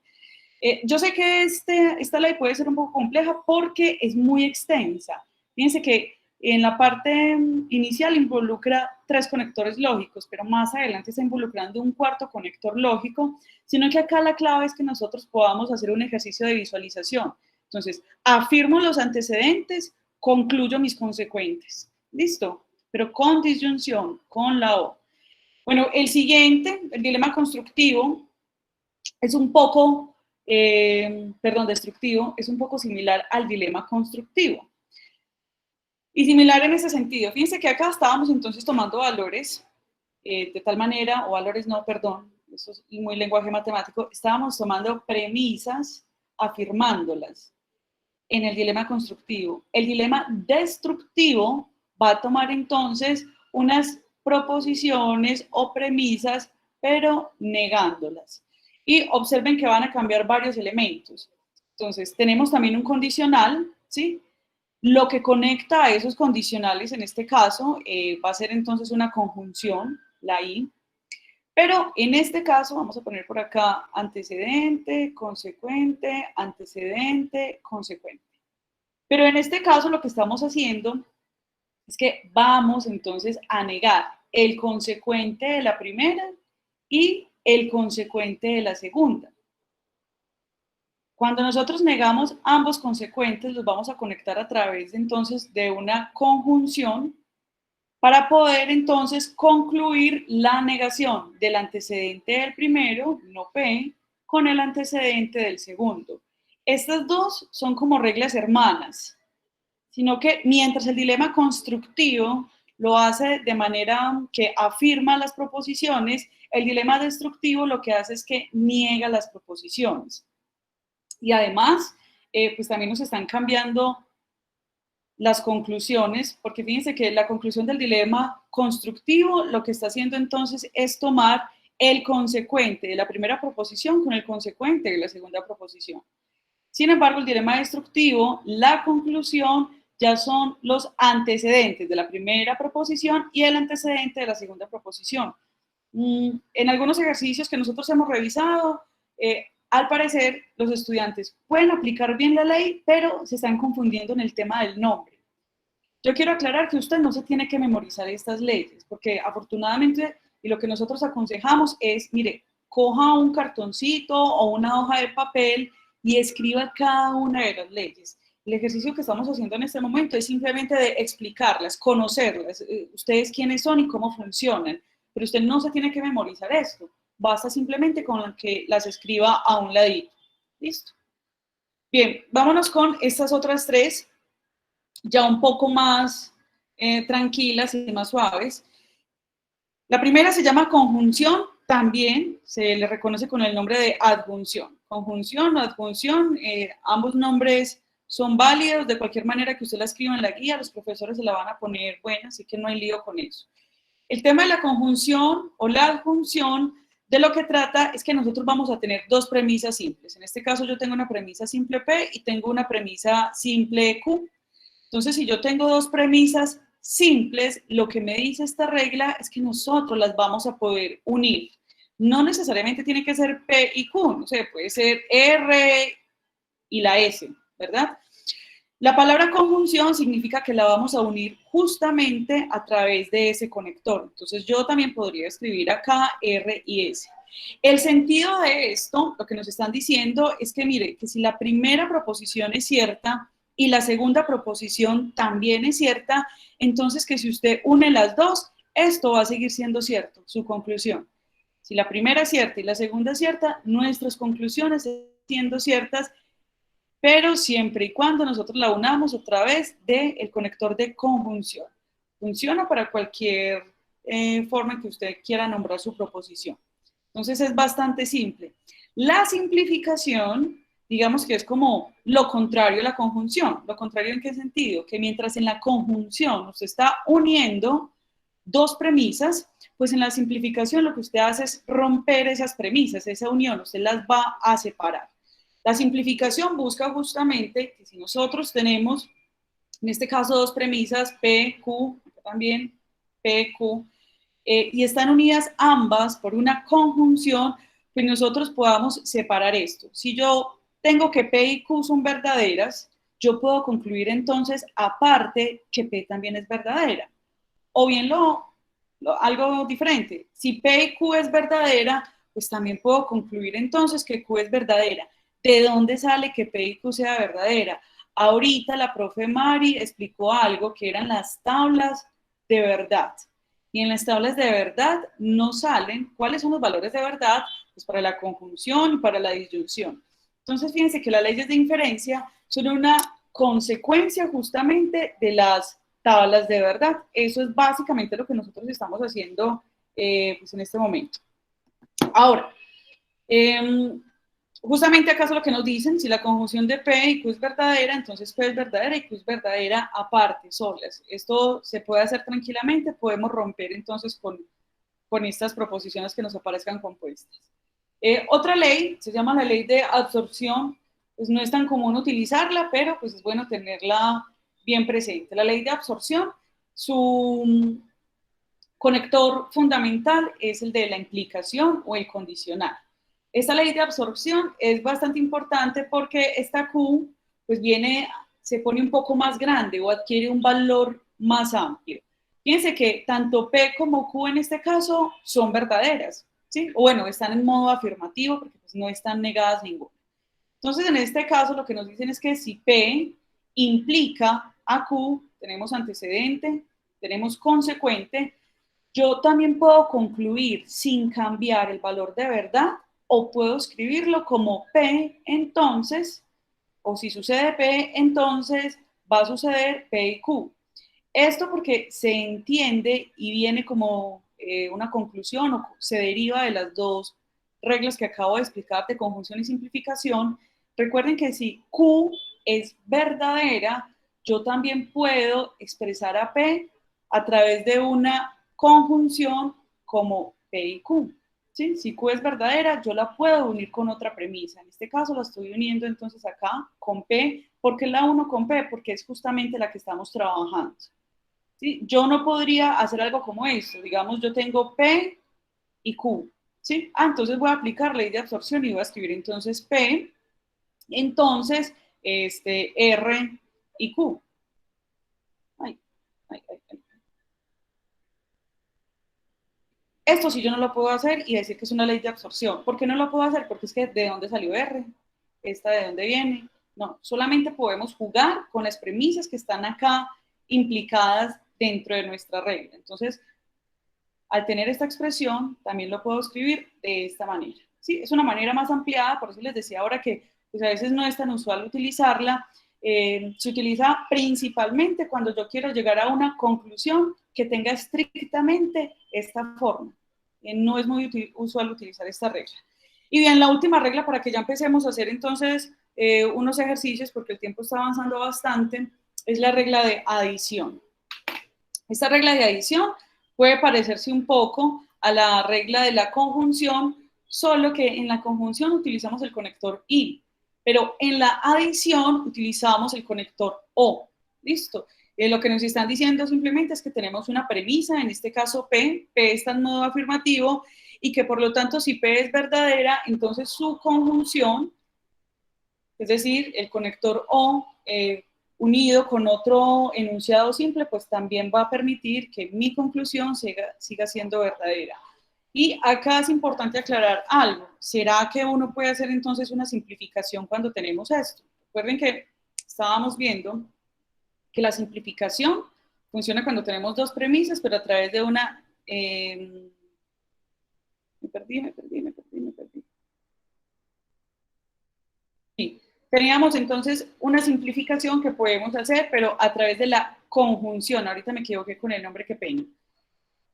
Yo sé que esta ley puede ser un poco compleja porque es muy extensa. Fíjense que en la parte inicial involucra 3 conectores lógicos, pero más adelante está involucrando un cuarto conector lógico, sino que acá la clave es que nosotros podamos hacer un ejercicio de visualización. Entonces, afirmo los antecedentes, concluyo mis consecuentes. ¿Listo? Pero con disyunción, con la O. Bueno, el siguiente, el dilema constructivo, es un poco, destructivo, es un poco similar al dilema constructivo. Y similar en ese sentido. Fíjense que acá estábamos entonces tomando valores de tal manera, o valores no, perdón, eso es muy lenguaje matemático, estábamos tomando premisas, afirmándolas en el dilema constructivo. El dilema destructivo va a tomar entonces unas proposiciones o premisas, pero negándolas. Y observen que van a cambiar varios elementos. Entonces, tenemos también un condicional, ¿sí? Lo que conecta a esos condicionales, en este caso, va a ser entonces una conjunción, la I. Pero en este caso, vamos a poner por acá antecedente, consecuente, antecedente, consecuente. Pero en este caso lo que estamos haciendo es que vamos entonces a negar el consecuente de la primera y el consecuente de la segunda. Cuando nosotros negamos ambos consecuentes, los vamos a conectar a través entonces de una conjunción para poder entonces concluir la negación del antecedente del primero, no P, con el antecedente del segundo. Estas dos son como reglas hermanas, sino que mientras el dilema constructivo lo hace de manera que afirma las proposiciones, el dilema destructivo lo que hace es que niega las proposiciones. Y además, pues también nos están cambiando las conclusiones, porque fíjense que la conclusión del dilema constructivo lo que está haciendo entonces es tomar el consecuente de la primera proposición con el consecuente de la segunda proposición. Sin embargo, el dilema destructivo, la conclusión ya son los antecedentes de la primera proposición y el antecedente de la segunda proposición. En algunos ejercicios que nosotros hemos revisado, al parecer los estudiantes pueden aplicar bien la ley, pero se están confundiendo en el tema del nombre. Yo quiero aclarar que usted no se tiene que memorizar estas leyes, porque afortunadamente, y lo que nosotros aconsejamos es, mire, coja un cartoncito o una hoja de papel y escriba cada una de las leyes. El ejercicio que estamos haciendo en este momento es simplemente de explicarlas, conocerlas, ustedes quiénes son y cómo funcionan, pero usted no se tiene que memorizar esto, basta simplemente con que las escriba a un ladito. ¿Listo? Bien, vámonos con estas otras tres, ya un poco más tranquilas y más suaves. La primera se llama conjunción, también se le reconoce con el nombre de adjunción. Conjunción o adjunción, ambos nombres son válidos, de cualquier manera que usted la escriba en la guía, los profesores se la van a poner buena, así que no hay lío con eso. El tema de la conjunción o la adjunción, de lo que trata es que nosotros vamos a tener dos premisas simples. En este caso yo tengo una premisa simple P y tengo una premisa simple Q. Entonces, si yo tengo dos premisas simples, lo que me dice esta regla es que nosotros las vamos a poder unir. No necesariamente tiene que ser P y Q, no sé, puede ser R y la S, ¿verdad? La palabra conjunción significa que la vamos a unir justamente a través de ese conector. Entonces, yo también podría escribir acá R y S. El sentido de esto, lo que nos están diciendo es que, mire, que si la primera proposición es cierta y la segunda proposición también es cierta, entonces que si usted une las dos, esto va a seguir siendo cierto, su conclusión. Si la primera es cierta y la segunda es cierta, nuestras conclusiones siguen siendo ciertas, pero siempre y cuando nosotros la unamos a través del conector de conjunción. Funciona para cualquier forma en que usted quiera nombrar su proposición. Entonces es bastante simple. La simplificación, digamos que es como lo contrario a la conjunción. ¿Lo contrario en qué sentido? Que mientras en la conjunción usted está uniendo dos premisas, pues en la simplificación lo que usted hace es romper esas premisas, esa unión, usted las va a separar. La simplificación busca justamente que si nosotros tenemos, en este caso, dos premisas, P, Q, también P, Q, y están unidas ambas por una conjunción, pues nosotros podamos separar esto. Si yo tengo que P y Q son verdaderas, yo puedo concluir entonces, aparte, que P también es verdadera. O bien algo diferente. Si P y Q es verdadera, pues también puedo concluir entonces que Q es verdadera. ¿De dónde sale que P y Q sea verdadera? Ahorita la profe Mari explicó algo que eran las tablas de verdad. Y en las tablas de verdad no salen cuáles son los valores de verdad, pues para la conjunción y para la disyunción. Entonces, fíjense que las leyes de inferencia son una consecuencia justamente de las tablas de verdad. Eso es básicamente lo que nosotros estamos haciendo pues en este momento. Ahora, justamente acá es lo que nos dicen, si la conjunción de P y Q es verdadera, entonces P es verdadera y Q es verdadera aparte, solas. Esto se puede hacer tranquilamente, podemos romper entonces con estas proposiciones que nos aparezcan compuestas. Otra ley, se llama la ley de absorción, pues no es tan común utilizarla, pero pues es bueno tenerla bien presente. La ley de absorción, su conector fundamental es el de la implicación o el condicional. Esta ley de absorción es bastante importante porque esta Q pues se pone un poco más grande o adquiere un valor más amplio. Fíjense que tanto P como Q en este caso son verdaderas, ¿sí? O bueno, están en modo afirmativo porque pues no están negadas ninguna. Entonces, en este caso lo que nos dicen es que si P implica a Q, tenemos antecedente, tenemos consecuente, yo también puedo concluir sin cambiar el valor de verdad o puedo escribirlo como P, entonces, o si sucede P, entonces va a suceder P y Q. Esto porque se entiende y viene como una conclusión o se deriva de las dos reglas que acabo de explicar de conjunción y simplificación. Recuerden que si Q es verdadera, yo también puedo expresar a P a través de una conjunción como P y Q. ¿Sí? Si Q es verdadera, yo la puedo unir con otra premisa. En este caso la estoy uniendo entonces acá con P. ¿Por qué la uno con P? Porque es justamente la que estamos trabajando. ¿Sí? Yo no podría hacer algo como esto. Digamos, yo tengo P y Q. ¿Sí? Entonces voy a aplicar ley de absorción y voy a escribir entonces P, entonces R y Q. Ay. Esto sí yo no lo puedo hacer y decir que es una ley de absorción. ¿Por qué no lo puedo hacer? Porque es que ¿de dónde salió R? ¿Esta de dónde viene? No, solamente podemos jugar con las premisas que están acá implicadas dentro de nuestra regla. Entonces, al tener esta expresión, también lo puedo escribir de esta manera. ¿Sí? Es una manera más ampliada, por eso les decía ahora que pues a veces no es tan usual utilizarla. Se utiliza principalmente cuando yo quiero llegar a una conclusión que tenga estrictamente esta forma. No es muy usual utilizar esta regla. Y bien, la última regla para que ya empecemos a hacer entonces unos ejercicios, porque el tiempo está avanzando bastante, es la regla de adición. Esta regla de adición puede parecerse un poco a la regla de la conjunción, solo que en la conjunción utilizamos el conector I, pero en la adición utilizamos el conector O. ¿Listo? Lo que nos están diciendo simplemente es que tenemos una premisa, en este caso P está en modo afirmativo, y que por lo tanto si P es verdadera, entonces su conjunción, es decir, el conector O, unido con otro enunciado simple, pues también va a permitir que mi conclusión siga siendo verdadera. Y acá es importante aclarar algo. ¿Será que uno puede hacer entonces una simplificación cuando tenemos esto? Recuerden que estábamos viendo que la simplificación funciona cuando tenemos dos premisas, pero a través de una... Me perdí. Sí. Teníamos entonces una simplificación que podemos hacer, pero a través de la conjunción. Ahorita me equivoqué con el nombre, qué pena.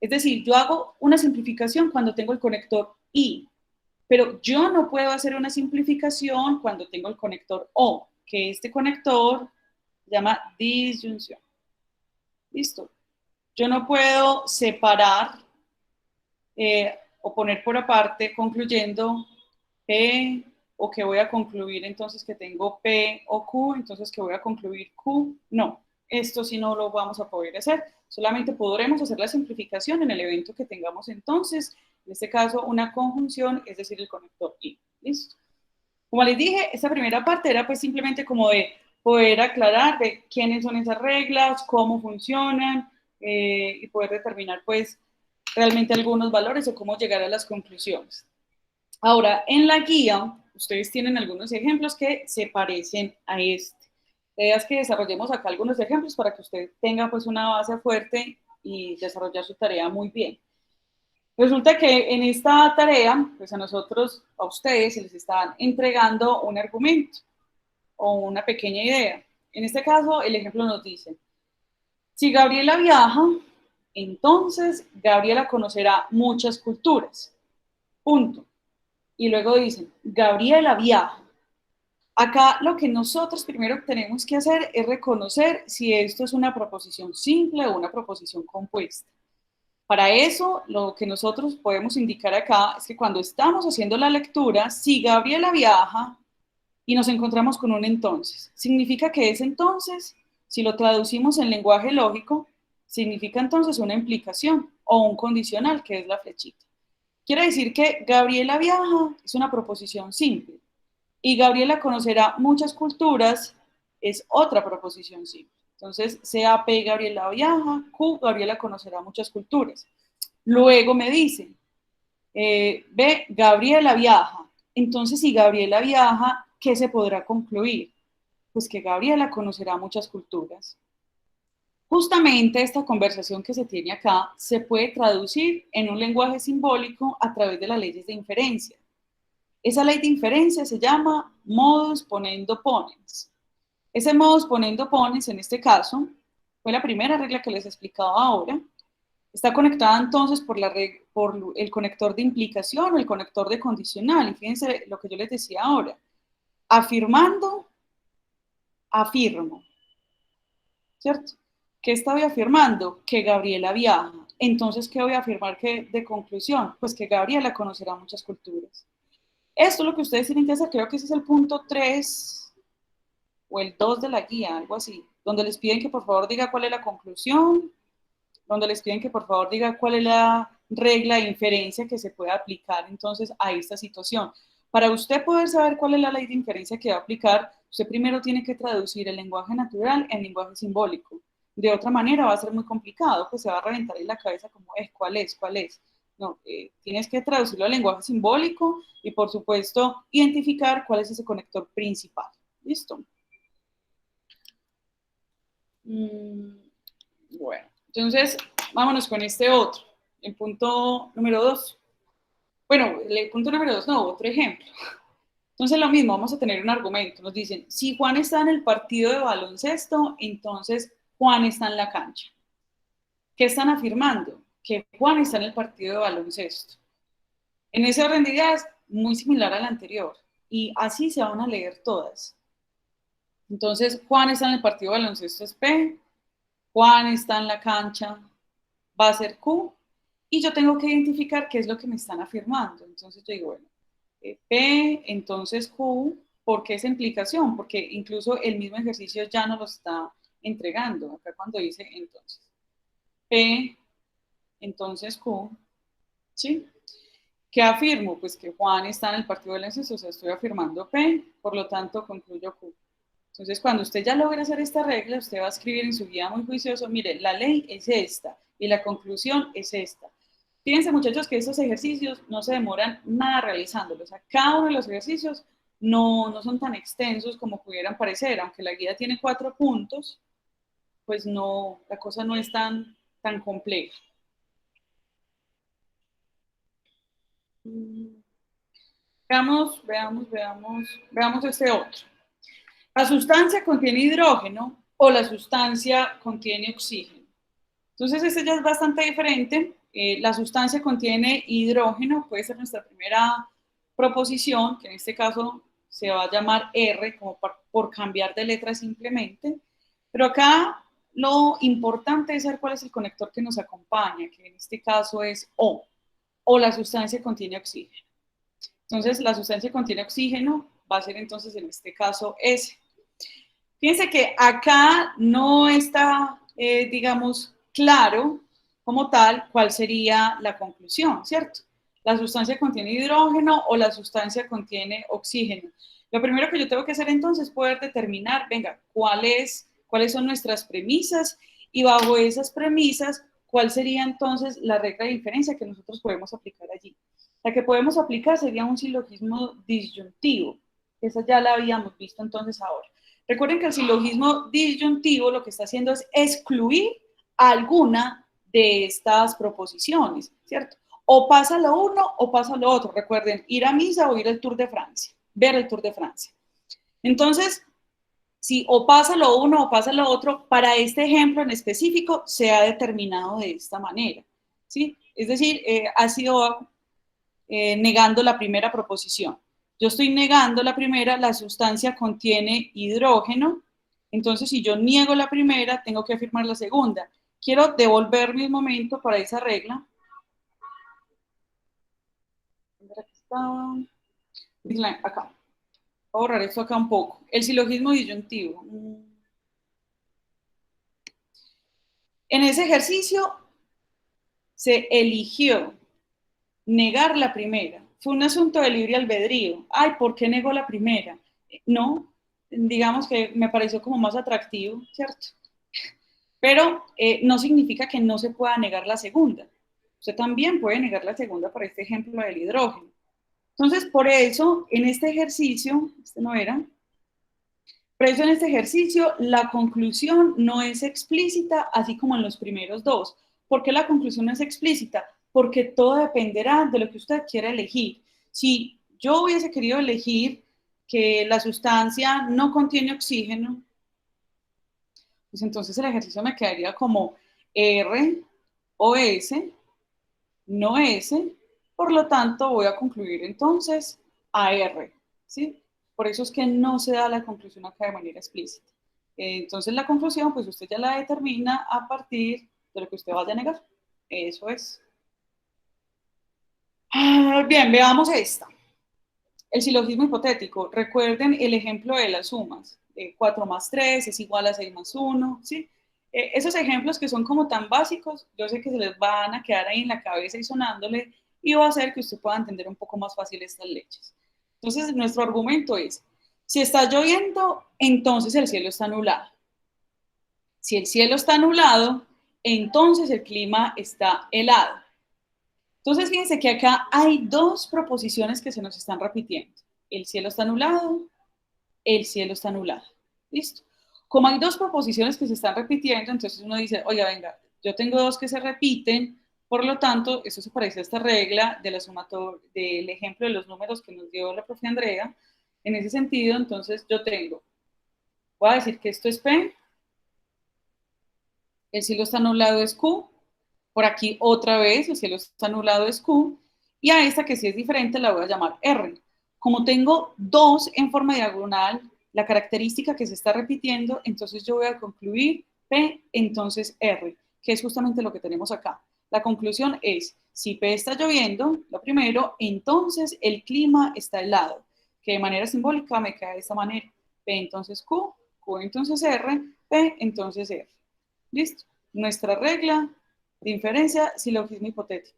Es decir, yo hago una simplificación cuando tengo el conector I, pero yo no puedo hacer una simplificación cuando tengo el conector O, que este conector se llama disyunción. ¿Listo? Yo no puedo separar o poner por aparte concluyendo P, o que voy a concluir entonces que tengo P o Q, entonces que voy a concluir Q. No, esto sí no lo vamos a poder hacer. Solamente podremos hacer la simplificación en el evento que tengamos entonces, en este caso una conjunción, es decir, el conector I. ¿Listo? Como les dije, esta primera parte era pues simplemente como de poder aclarar de quiénes son esas reglas, cómo funcionan y poder determinar pues realmente algunos valores o cómo llegar a las conclusiones. Ahora, en la guía, ustedes tienen algunos ejemplos que se parecen a este. La idea es que desarrollemos acá algunos ejemplos para que usted tenga pues una base fuerte y desarrollar su tarea muy bien. Resulta que en esta tarea, pues a ustedes se les están entregando un argumento o una pequeña idea. En este caso, el ejemplo nos dice, si Gabriela viaja, entonces Gabriela conocerá muchas culturas. Punto. Y luego dicen, Gabriela viaja. Acá lo que nosotros primero tenemos que hacer es reconocer si esto es una proposición simple o una proposición compuesta. Para eso, lo que nosotros podemos indicar acá es que cuando estamos haciendo la lectura, si Gabriela viaja y nos encontramos con un entonces, significa que ese entonces, si lo traducimos en lenguaje lógico, significa entonces una implicación o un condicional, que es la flechita. Quiere decir que Gabriela viaja es una proposición simple y Gabriela conocerá muchas culturas es otra proposición simple. Entonces, sea P, Gabriela viaja, Q, Gabriela conocerá muchas culturas. Luego me dicen, B, Gabriela viaja. Entonces, si Gabriela viaja, ¿qué se podrá concluir? Pues que Gabriela conocerá muchas culturas. Justamente esta conversación que se tiene acá se puede traducir en un lenguaje simbólico a través de las leyes de inferencia. Esa ley de inferencia se llama modus ponendo ponens. Ese modus ponendo ponens, en este caso, fue la primera regla que les he explicado ahora. Está conectada entonces por el conector de implicación o el conector de condicional. Y fíjense lo que yo les decía ahora. Afirmando, afirmo. ¿Cierto? ¿Qué estoy afirmando? Que Gabriela viaja. entonces, ¿qué voy a afirmar que de conclusión? Pues que Gabriela conocerá muchas culturas. Esto es lo que ustedes tienen que hacer, creo que ese es el punto 3 o el 2 de la guía, algo así, donde les piden que por favor diga cuál es la conclusión, donde les piden que por favor diga cuál es la regla de inferencia que se puede aplicar entonces a esta situación. Para usted poder saber cuál es la ley de inferencia que va a aplicar, usted primero tiene que traducir el lenguaje natural en lenguaje simbólico. De otra manera va a ser muy complicado, pues se va a reventar en la cabeza como, ¿cuál es? ¿Cuál es? No, tienes que traducirlo al lenguaje simbólico y por supuesto identificar cuál es ese conector principal. ¿Listo? Bueno, entonces vámonos con este otro, el punto número 2. Bueno, el punto número 2 no, otro ejemplo. Entonces lo mismo, vamos a tener un argumento. Nos dicen, si Juan está en el partido de baloncesto, entonces Juan está en la cancha. ¿Qué están afirmando? Que Juan está en el partido de baloncesto. En ese orden de ideas, muy similar al anterior. Y así se van a leer todas. Entonces, Juan está en el partido de baloncesto es P, Juan está en la cancha va a ser Q, y yo tengo que identificar qué es lo que me están afirmando. Entonces yo digo, bueno, P, entonces Q, ¿por qué esa implicación? Porque incluso el mismo ejercicio ya nos lo está entregando, acá cuando dice entonces. P, entonces Q, ¿sí? ¿Qué afirmo? Pues que Juan está en el partido de baloncesto, o sea, estoy afirmando P, por lo tanto concluyo Q. Entonces, cuando usted ya logre hacer esta regla, usted va a escribir en su guía muy juicioso, mire, la ley es esta y la conclusión es esta. Fíjense, muchachos, que estos ejercicios no se demoran nada realizándolos. O sea, cada uno de los ejercicios no son tan extensos como pudieran parecer, aunque la guía tiene 4 puntos, pues no, la cosa no es tan compleja. Veamos este otro. ¿La sustancia contiene hidrógeno o la sustancia contiene oxígeno? Entonces, este ya es bastante diferente. La sustancia contiene hidrógeno, puede ser nuestra primera proposición, que en este caso se va a llamar R, como por cambiar de letra simplemente. Pero acá lo importante es saber cuál es el conector que nos acompaña, que en este caso es O la sustancia contiene oxígeno. Entonces, la sustancia contiene oxígeno, va a ser entonces en este caso S. Fíjense que acá no está, digamos, claro como tal cuál sería la conclusión, ¿cierto? La sustancia contiene hidrógeno o la sustancia contiene oxígeno. Lo primero que yo tengo que hacer entonces es poder determinar, venga, cuáles son nuestras premisas y bajo esas premisas, cuál sería entonces la regla de inferencia que nosotros podemos aplicar allí. La que podemos aplicar sería un silogismo disyuntivo. Esa ya la habíamos visto entonces ahora. Recuerden que el silogismo disyuntivo lo que está haciendo es excluir alguna de estas proposiciones, ¿cierto? O pasa lo uno o pasa lo otro. Recuerden, ir a misa o ir al Tour de Francia, ver el Tour de Francia. Entonces, si o pasa lo uno o pasa lo otro, para este ejemplo en específico se ha determinado de esta manera, ¿sí? Es decir, ha sido negando la primera proposición. Yo estoy negando la primera, la sustancia contiene hidrógeno, entonces si yo niego la primera, tengo que afirmar la segunda. Quiero devolverme un momento para esa regla. Acá. Voy a borrar esto acá un poco. El silogismo disyuntivo. En ese ejercicio se eligió negar la primera. Fue un asunto de libre albedrío. Ay, ¿por qué negó la primera? No, digamos que me pareció como más atractivo, ¿cierto? Pero no significa que no se pueda negar la segunda. Usted también puede negar la segunda para este ejemplo del hidrógeno. Entonces, por eso, en este ejercicio, por eso en este ejercicio la conclusión no es explícita, así como en los primeros dos. ¿Por qué la conclusión no es explícita? Porque todo dependerá de lo que usted quiera elegir. Si yo hubiese querido elegir que la sustancia no contiene oxígeno, pues entonces el ejercicio me quedaría como R o S, no S, por lo tanto voy a concluir entonces a R, ¿sí? Por eso es que no se da la conclusión acá de manera explícita. Entonces la conclusión, pues usted ya la determina a partir de lo que usted vaya a negar. Eso es. Bien, veamos esta. El silogismo hipotético. Recuerden el ejemplo de las sumas. 4 más 3 es igual a 6 más 1, ¿sí? Esos ejemplos que son como tan básicos, yo sé que se les van a quedar ahí en la cabeza y sonándole, y va a hacer que usted pueda entender un poco más fácil estas leyes. Entonces, nuestro argumento es, si está lloviendo, entonces el cielo está nublado. Si el cielo está nublado, entonces el clima está helado. Entonces, fíjense que acá hay dos proposiciones que se nos están repitiendo. El cielo está nublado, el cielo está nublado. ¿Listo? Como hay dos proposiciones que se están repitiendo, entonces uno dice, oiga, venga, yo tengo dos que se repiten, por lo tanto, eso se parece a esta regla de la sumatoria, del ejemplo de los números que nos dio la profe Andrea. En ese sentido, entonces yo tengo, voy a decir que esto es P, el cielo está nublado es Q, por aquí otra vez el cielo está nublado es Q, y a esta que sí es diferente la voy a llamar R. Como tengo dos en forma diagonal, la característica que se está repitiendo, entonces yo voy a concluir P, entonces R, que es justamente lo que tenemos acá. La conclusión es, si P está lloviendo, lo primero, entonces el clima está helado, que de manera simbólica me queda de esta manera. P entonces Q, Q entonces R, P entonces R. ¿Listo? Nuestra regla de inferencia, silogismo hipotético.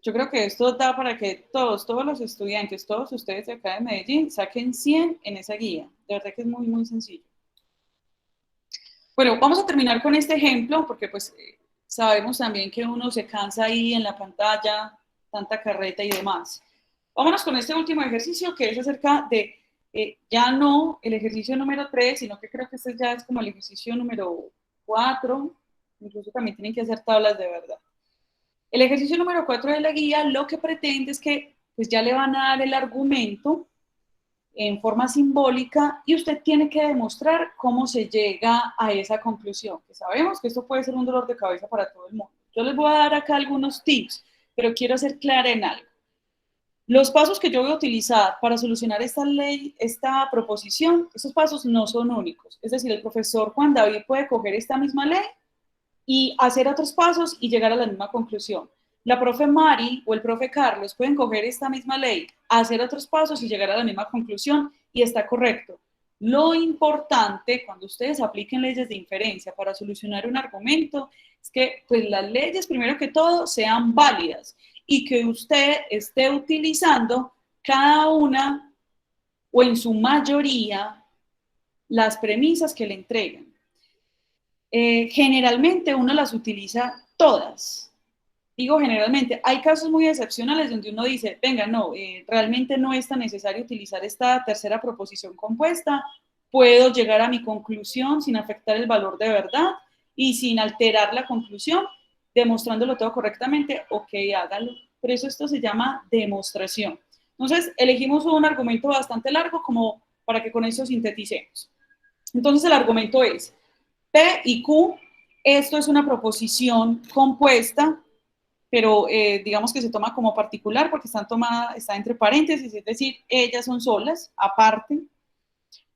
Yo creo que esto da para que todos los estudiantes, todos ustedes de acá de Medellín, saquen 100 en esa guía. De verdad que es muy, muy sencillo. Bueno, vamos a terminar con este ejemplo, porque pues sabemos también que uno se cansa ahí en la pantalla, tanta carreta y demás. Vámonos con este último ejercicio, que es acerca de, ya no el ejercicio número 3, sino que creo que este ya es como el ejercicio número 4, incluso también tienen que hacer tablas de verdad. El ejercicio número 4 de la guía lo que pretende es que pues ya le van a dar el argumento en forma simbólica y usted tiene que demostrar cómo se llega a esa conclusión, que sabemos que esto puede ser un dolor de cabeza para todo el mundo. Yo les voy a dar acá algunos tips, pero quiero ser clara en algo. Los pasos que yo voy a utilizar para solucionar esta proposición, esos pasos no son únicos. Es decir, el profesor Juan David puede coger esta misma ley y hacer otros pasos y llegar a la misma conclusión. La profe Mari o el profe Carlos pueden coger esta misma ley, hacer otros pasos y llegar a la misma conclusión y está correcto. Lo importante cuando ustedes apliquen leyes de inferencia para solucionar un argumento es que pues, las leyes, primero que todo, sean válidas y que usted esté utilizando cada una o en su mayoría las premisas que le entregan. Generalmente uno las utiliza todas. Digo generalmente, hay casos muy excepcionales donde uno dice, venga, no, realmente no es tan necesario utilizar esta tercera proposición compuesta, puedo llegar a mi conclusión sin afectar el valor de verdad y sin alterar la conclusión, demostrándolo todo correctamente, ok, hágalo. Por eso esto se llama demostración. Entonces, elegimos un argumento bastante largo como para que con eso sinteticemos. Entonces, el argumento es, P y Q, esto es una proposición compuesta, pero digamos que se toma como particular porque está entre paréntesis, es decir, ellas son solas, aparte.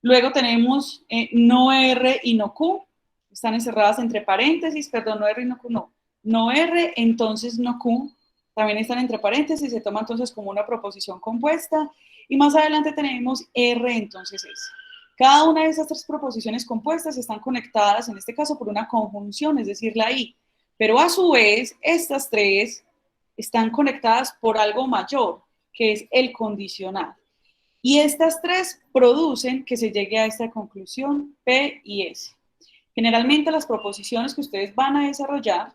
Luego tenemos no R y no Q, están encerradas entre paréntesis, perdón, no R y no Q, no. No R, entonces no Q, también están entre paréntesis, se toma entonces como una proposición compuesta. Y más adelante tenemos R, entonces S. Cada una de esas tres proposiciones compuestas están conectadas, en este caso, por una conjunción, es decir, la I. Pero a su vez, estas tres están conectadas por algo mayor, que es el condicional. Y estas tres producen que se llegue a esta conclusión P y S. Generalmente las proposiciones que ustedes van a desarrollar,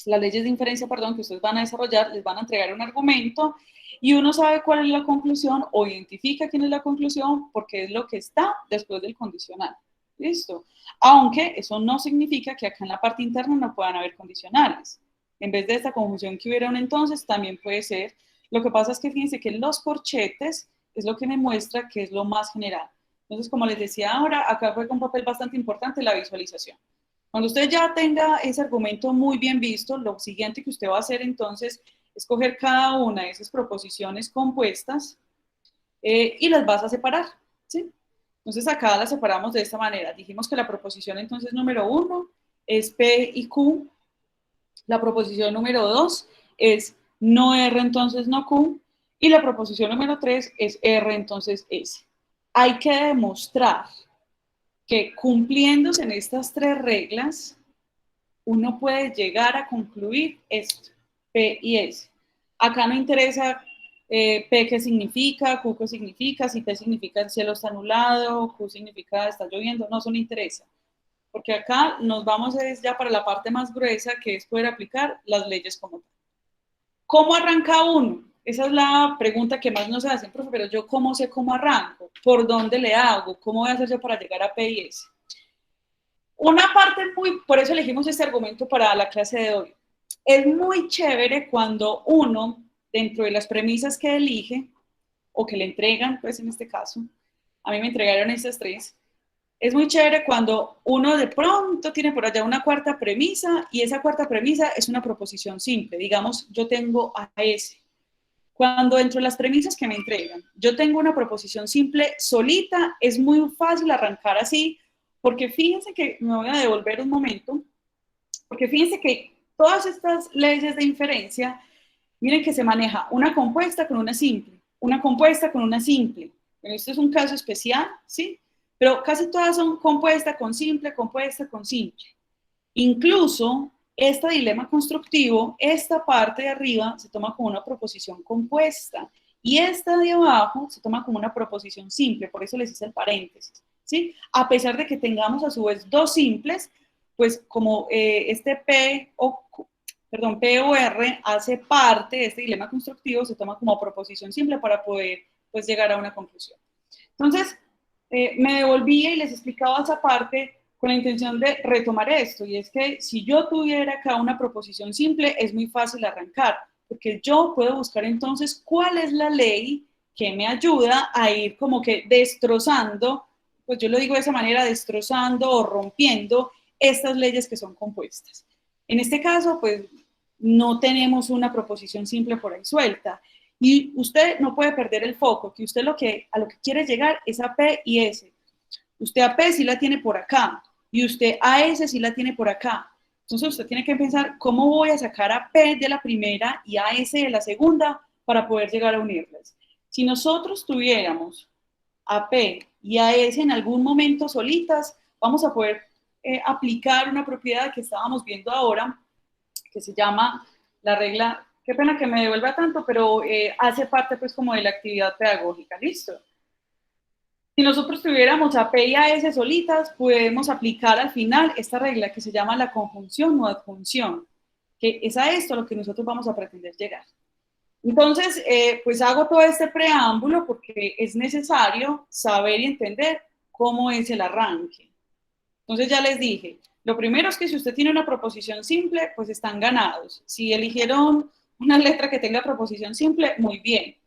las leyes de inferencia, perdón, que ustedes van a desarrollar, les van a entregar un argumento y uno sabe cuál es la conclusión o identifica quién es la conclusión porque es lo que está después del condicional. ¿Listo? Aunque eso no significa que acá en la parte interna no puedan haber condicionales. En vez de esta conjunción que hubiera un entonces, también puede ser. Lo que pasa es que fíjense que los corchetes es lo que me muestra que es lo más general. Entonces, como les decía ahora, acá juega un papel bastante importante la visualización. Cuando usted ya tenga ese argumento muy bien visto, lo siguiente que usted va a hacer entonces es coger cada una de esas proposiciones compuestas y las vas a separar, ¿sí? Entonces acá las separamos de esta manera. Dijimos que la proposición entonces número 1 es P y Q. La proposición número 2 es no R, entonces no Q. Y la proposición número 3 es R, entonces S. Hay que demostrar que cumpliéndose en estas 3 reglas, uno puede llegar a concluir esto, P y S. Acá no interesa P qué significa, Q qué significa, si P significa el cielo está nublado, Q significa está lloviendo, no, eso no interesa. Porque acá nos vamos ya para la parte más gruesa, que es poder aplicar las leyes como tal. ¿Cómo arranca uno? Esa es la pregunta que más nos hacen, profe, pero yo ¿cómo sé cómo arranco? ¿Por dónde le hago? ¿Cómo voy a hacer yo para llegar a P y S? Una parte por eso elegimos este argumento para la clase de hoy. Es muy chévere cuando uno, dentro de las premisas que elige, o que le entregan, pues en este caso, a mí me entregaron estas 3, es muy chévere cuando uno de pronto tiene por allá una cuarta premisa, y esa cuarta premisa es una proposición simple. Digamos, yo tengo a S. Cuando dentro de las premisas que me entregan, yo tengo una proposición simple solita, es muy fácil arrancar así, porque fíjense que, me voy a devolver un momento, porque fíjense que todas estas leyes de inferencia, miren que se maneja una compuesta con una simple, una compuesta con una simple. Bueno, este es un caso especial, ¿sí? Pero casi todas son compuesta con simple, compuesta con simple. Incluso este dilema constructivo, esta parte de arriba se toma como una proposición compuesta y esta de abajo se toma como una proposición simple, por eso les hice el paréntesis, ¿sí? A pesar de que tengamos a su vez 2 simples, pues como este P o R hace parte de este dilema constructivo, se toma como proposición simple para poder pues, llegar a una conclusión. Entonces, me devolvía y les explicaba esa parte con la intención de retomar esto, y es que si yo tuviera acá una proposición simple, es muy fácil arrancar, porque yo puedo buscar entonces cuál es la ley que me ayuda a ir como que destrozando, pues yo lo digo de esa manera, destrozando o rompiendo estas leyes que son compuestas. En este caso, pues no tenemos una proposición simple por ahí suelta, y usted no puede perder el foco, que usted a lo que quiere llegar es a P y S. Usted a P sí la tiene por acá, y usted a S sí la tiene por acá. Entonces usted tiene que pensar, ¿cómo voy a sacar a P de la primera y a S de la segunda para poder llegar a unirlas? Si nosotros tuviéramos a P y a S en algún momento solitas, vamos a poder aplicar una propiedad que estábamos viendo ahora, que se llama la regla, qué pena que me devuelva tanto, pero hace parte pues como de la actividad pedagógica, ¿listo? Si nosotros tuviéramos a P y a S solitas, podemos aplicar al final esta regla que se llama la conjunción o adjunción, que es a esto a lo que nosotros vamos a pretender llegar. Entonces, pues hago todo este preámbulo porque es necesario saber y entender cómo es el arranque. Entonces ya les dije, lo primero es que si usted tiene una proposición simple, pues están ganados. Si eligieron una letra que tenga proposición simple, muy bien.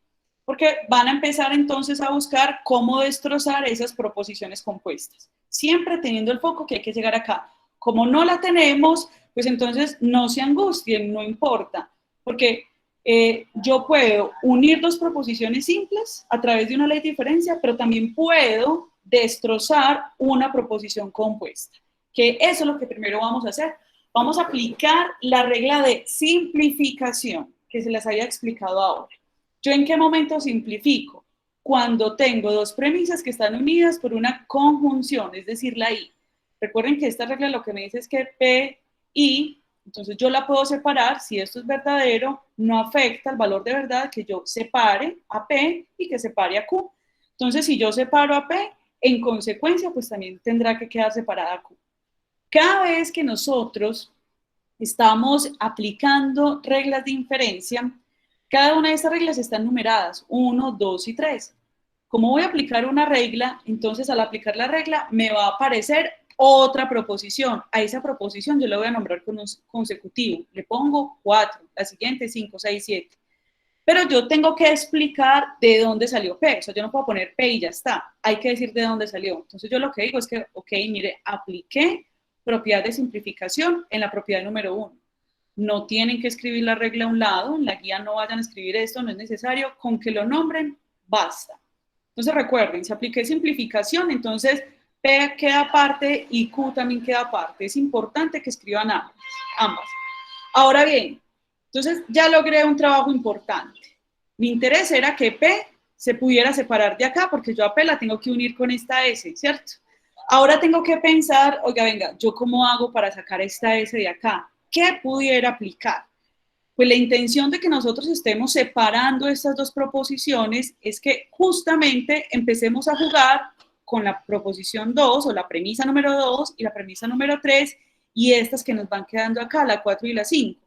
Porque van a empezar entonces a buscar cómo destrozar esas proposiciones compuestas. Siempre teniendo el foco que hay que llegar acá. Como no la tenemos, pues entonces no se angustien, no importa. Porque yo puedo unir 2 proposiciones simples a través de una ley de diferencia, pero también puedo destrozar una proposición compuesta. Que eso es lo que primero vamos a hacer. Vamos a aplicar la regla de simplificación, que se las había explicado ahora. ¿Yo en qué momento simplifico? Cuando tengo 2 premisas que están unidas por una conjunción, es decir, la I. Recuerden que esta regla lo que me dice es que P, I, entonces yo la puedo separar, si esto es verdadero, no afecta el valor de verdad que yo separe a P y que separe a Q. Entonces, si yo separo a P, en consecuencia, pues también tendrá que quedar separada a Q. Cada vez que nosotros estamos aplicando reglas de inferencia, cada una de estas reglas están numeradas, 1, 2 y 3. Como voy a aplicar una regla, entonces al aplicar la regla me va a aparecer otra proposición. A esa proposición yo la voy a nombrar con un consecutivo. Le pongo 4, la siguiente 5, 6, 7. Pero yo tengo que explicar de dónde salió P. O sea, yo no puedo poner P y ya está. Hay que decir de dónde salió. Entonces yo lo que digo es que, ok, mire, apliqué propiedad de simplificación en la propiedad número 1. No tienen que escribir la regla a un lado, en la guía no vayan a escribir esto, no es necesario, con que lo nombren, basta. Entonces recuerden, si apliqué simplificación, entonces P queda aparte y Q también queda aparte. Es importante que escriban ambas. Ahora bien, entonces ya logré un trabajo importante. Mi interés era que P se pudiera separar de acá, porque yo a P la tengo que unir con esta S, ¿cierto? Ahora tengo que pensar, oiga, venga, ¿yo cómo hago para sacar esta S de acá? ¿Qué pudiera aplicar? Pues la intención de que nosotros estemos separando estas dos proposiciones es que justamente empecemos a jugar con la proposición 2 o la premisa número 2 y la premisa número 3 y estas que nos van quedando acá, la 4 y la 5,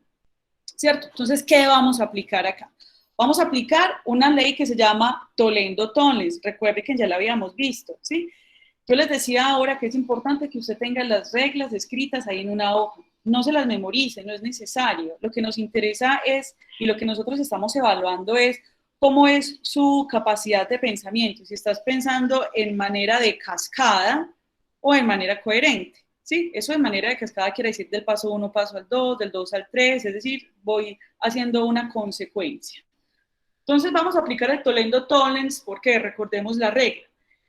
¿cierto? Entonces, ¿qué vamos a aplicar acá? Vamos a aplicar una ley que se llama Toledo-Tonles. Recuerde que ya la habíamos visto, ¿sí? Yo les decía ahora que es importante que usted tenga las reglas escritas ahí en una hoja. No se las memorice, no es necesario. Lo que nos interesa es, y lo que nosotros estamos evaluando es, cómo es su capacidad de pensamiento. Si estás pensando en manera de cascada o en manera coherente. ¿Sí? Eso de manera de cascada quiere decir del paso 1 paso al 2, del 2 al 3, es decir, voy haciendo una consecuencia. Entonces vamos a aplicar el Toledo-Tonles porque recordemos la regla.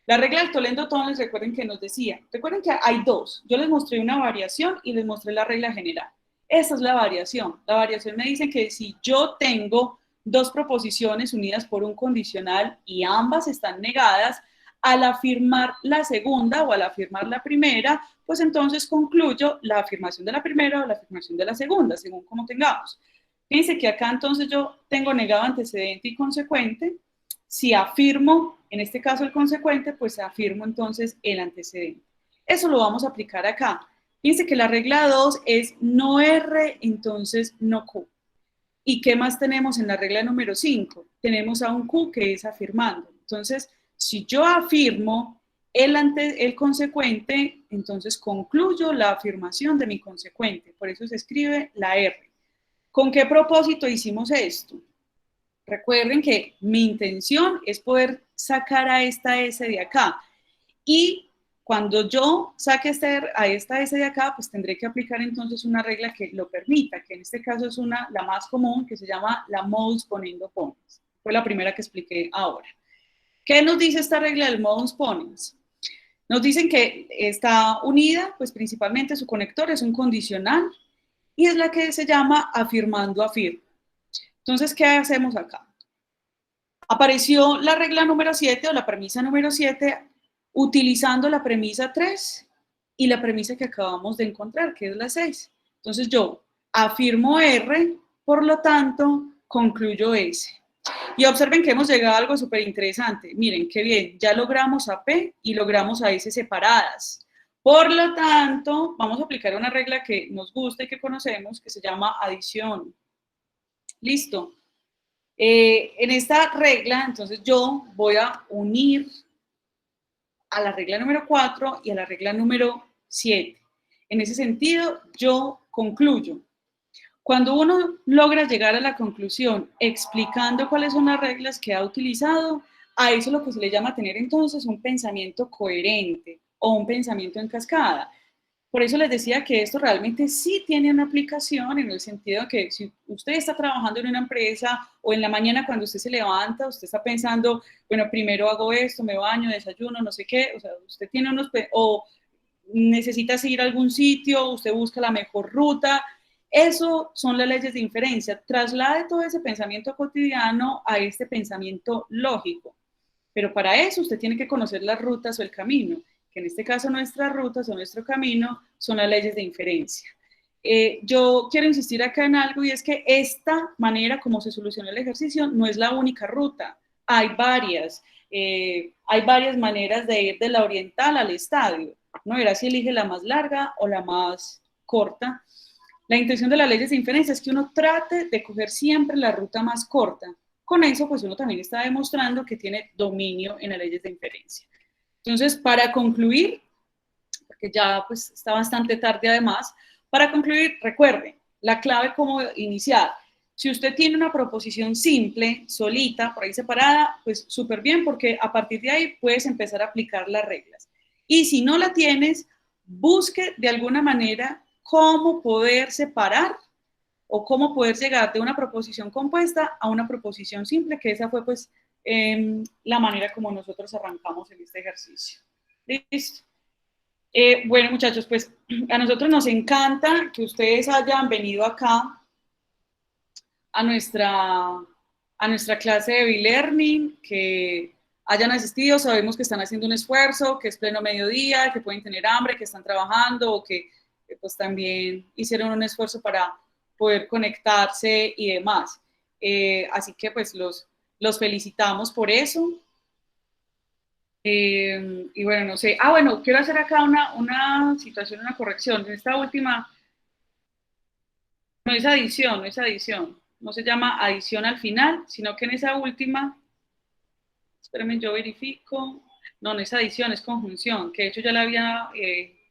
La regla del Toledo-Tonles, recuerden que nos decía, recuerden que hay dos, yo les mostré una variación y les mostré la regla general. Esta es la variación. La variación me dice que si yo tengo dos proposiciones unidas por un condicional y ambas están negadas, al afirmar la segunda o al afirmar la primera, pues entonces concluyo la afirmación de la primera o la afirmación de la segunda, según como tengamos. Fíjense que acá entonces yo tengo negado antecedente y consecuente. Si afirmo, en este caso el consecuente, pues afirmo entonces el antecedente. Eso lo vamos a aplicar acá. Fíjense que la regla 2 es no R, entonces no Q. ¿Y qué más tenemos en la regla número 5? Tenemos a un Q que es afirmando. Entonces, si yo afirmo el consecuente, entonces concluyo la afirmación de mi consecuente. Por eso se escribe la R. ¿Con qué propósito hicimos esto? Recuerden que mi intención es poder sacar a esta S de acá. Y cuando yo saque a esta S de acá, pues tendré que aplicar entonces una regla que lo permita, que en este caso es la más común, que se llama la modus ponendo ponens. Fue la primera que expliqué ahora. ¿Qué nos dice esta regla del modus ponens? Nos dicen que está unida, pues principalmente su conector es un condicional y es la que se llama afirmando afirma. Entonces, ¿qué hacemos acá? Apareció la regla número 7 o la premisa número 7 utilizando la premisa 3 y la premisa que acabamos de encontrar, que es la 6. Entonces yo afirmo R, por lo tanto, concluyo S. Y observen que hemos llegado a algo súper interesante. Miren, qué bien, ya logramos a P y logramos a S separadas. Por lo tanto, vamos a aplicar una regla que nos gusta y que conocemos, que se llama adición. Listo. En esta regla, entonces yo voy a unir a la regla número 4 y a la regla número 7. En ese sentido, yo concluyo. Cuando uno logra llegar a la conclusión explicando cuáles son las reglas que ha utilizado, a eso es lo que se le llama tener entonces un pensamiento coherente o un pensamiento en cascada. Por eso les decía que esto realmente sí tiene una aplicación en el sentido de que si usted está trabajando en una empresa o en la mañana cuando usted se levanta, usted está pensando, bueno, primero hago esto, me baño, desayuno, no sé qué, o sea, usted tiene o necesita ir a algún sitio, usted busca la mejor ruta. Eso son las leyes de inferencia. Traslade todo ese pensamiento cotidiano a este pensamiento lógico. Pero para eso usted tiene que conocer las rutas o el camino, que en este caso nuestras rutas o nuestro camino son las leyes de inferencia. Yo quiero insistir acá en algo y es que esta manera como se soluciona el ejercicio no es la única ruta. Hay varias maneras de ir de la oriental al estadio. No era si elige la más larga o la más corta. La intención de las leyes de inferencia es que uno trate de coger siempre la ruta más corta. Con eso, pues uno también está demostrando que tiene dominio en las leyes de inferencia. Entonces, para concluir, porque ya pues está bastante tarde además, para concluir, recuerden, la clave como iniciar. Si usted tiene una proposición simple, solita, por ahí separada, pues súper bien, porque a partir de ahí puedes empezar a aplicar las reglas. Y si no la tienes, busque de alguna manera cómo poder separar o cómo poder llegar de una proposición compuesta a una proposición simple, que esa fue pues la manera como nosotros arrancamos en este ejercicio. ¿Listo? Bueno, muchachos, pues a nosotros nos encanta que ustedes hayan venido acá a nuestra clase de e-learning, que hayan asistido. Sabemos que están haciendo un esfuerzo, que es pleno mediodía, que pueden tener hambre, que están trabajando o que pues también hicieron un esfuerzo para poder conectarse y demás. Así que pues los felicitamos por eso. Y bueno, no sé. Bueno, quiero hacer acá una situación, una corrección. En esta última, no es adición, no se llama adición al final, sino que en esa última, espérenme, yo verifico, no es adición, es conjunción, que de hecho ya la había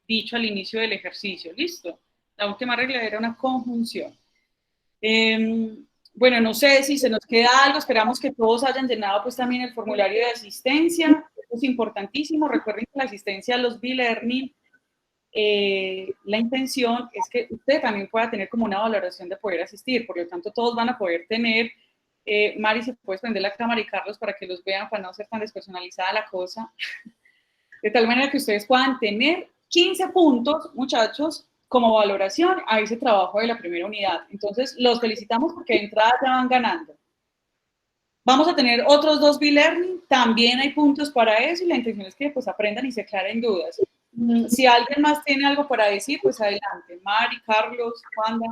dicho al inicio del ejercicio, listo. La última regla era una conjunción. Bueno, no sé si se nos queda algo, esperamos que todos hayan llenado pues también el formulario de asistencia, eso es importantísimo. Recuerden que la asistencia a los e-learning, la intención es que usted también pueda tener como una valoración de poder asistir, por lo tanto todos van a poder tener, Mari, si puedes prender la cámara, y Carlos, para que los vean, para no ser tan despersonalizada la cosa, de tal manera que ustedes puedan tener 15 puntos, muchachos, como valoración a ese trabajo de la primera unidad. Entonces, los felicitamos porque de entrada ya van ganando. Vamos a tener otros 2 e-learning, también hay puntos para eso, y la intención es que pues aprendan y se aclaren dudas. Si alguien más tiene algo para decir, pues adelante. Mari, Carlos, Wanda.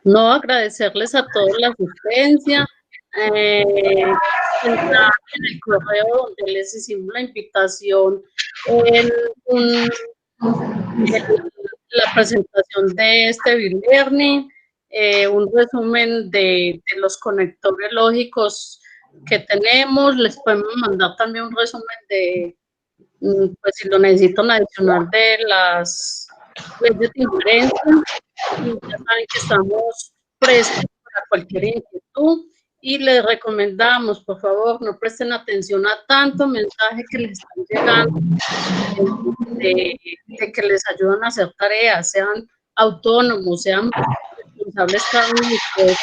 No, agradecerles a todos la asistencia. En el correo donde les hicimos la invitación en la presentación de este e-learning, un resumen de los conectores lógicos que tenemos. Les podemos mandar también un resumen de, pues si lo necesitan adicional, de las leyes de inferencia. Y ya saben que estamos prestos para cualquier inquietud. Y les recomendamos, por favor, no presten atención a tanto mensaje que les están llegando de que les ayudan a hacer tareas, sean autónomos, sean responsables cada uno de ustedes.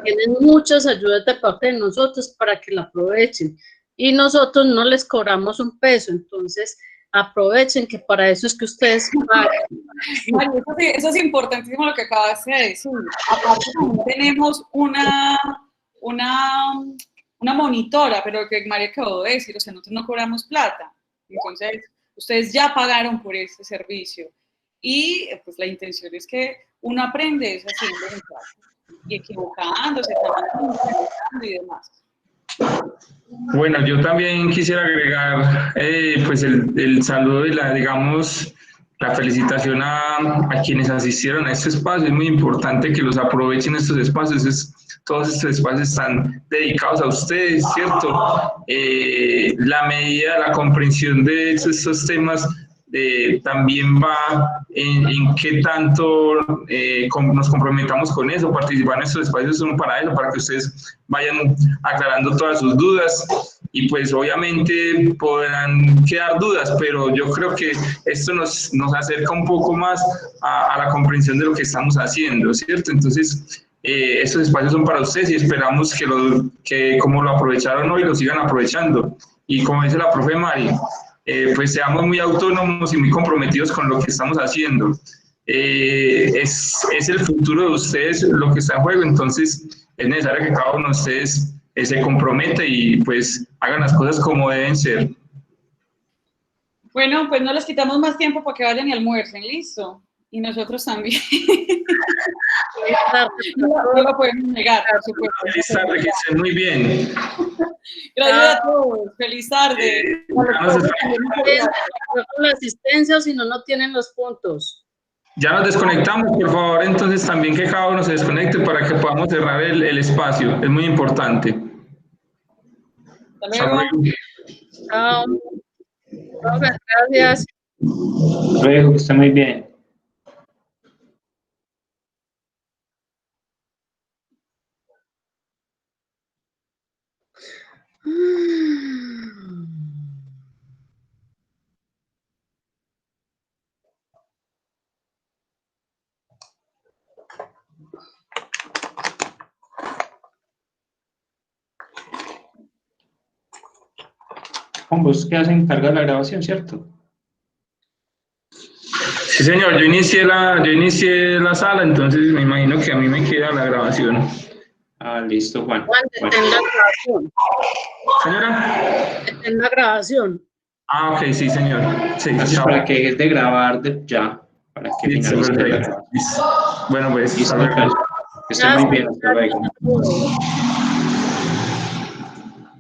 Tienen muchas ayudas de parte de nosotros para que la aprovechen. Y nosotros no les cobramos un peso, entonces aprovechen, que para eso es que ustedes pagan. Mario, eso es importantísimo lo que acabas de decir. Aparte también tenemos una monitora, pero lo que María acabó de decir, o sea, nosotros no cobramos plata. Entonces, ustedes ya pagaron por este servicio. Y pues la intención es que uno aprende es haciendo en clase y equivocándose también y demás. Bueno, yo también quisiera agregar pues el saludo y digamos, la felicitación a quienes asistieron a este espacio. Es muy importante que los aprovechen estos espacios. Todos estos espacios están dedicados a ustedes, ¿cierto? La medida, la comprensión de estos temas también va en qué tanto nos comprometamos con eso. Participar en estos espacios son para eso, para que ustedes vayan aclarando todas sus dudas, y pues obviamente podrán quedar dudas, pero yo creo que esto nos acerca un poco más a la comprensión de lo que estamos haciendo, ¿cierto? Entonces, estos espacios son para ustedes y esperamos que como lo aprovecharon hoy, lo sigan aprovechando. Y como dice la profe Mari, pues seamos muy autónomos y muy comprometidos con lo que estamos haciendo. Es el futuro de ustedes lo que está en juego, entonces es necesario que cada uno de ustedes se comprometa y pues hagan las cosas como deben ser. Bueno, pues no les quitamos más tiempo para que vayan y almuercen, ¿listo? Y nosotros también. No lo podemos negar, por supuesto. Feliz tarde, que estén muy bien. Gracias a todos. Feliz tarde. La asistencia, si no, no tienen los puntos. Ya nos desconectamos, por favor, entonces también que cada uno se desconecte para que podamos cerrar el espacio. Es muy importante. Hasta luego. Chao. Gracias. Luego, que esté muy bien. Juan, vos quedas encargado de la grabación, ¿cierto? Sí, señor, yo inicié la sala, entonces me imagino que a mí me queda la grabación. Ah, listo, Juan. Juan, Bueno, detén la grabación. Señora. Detén la grabación. Ah, ok, sí, señor. Sí, entonces chao. para que dejes de grabar ya, para que Listo, finalices la perfecto. grabación. Listo. Bueno, pues, Listo, hasta luego. muchachos. Que estén muy bien, hasta luego. Gracias.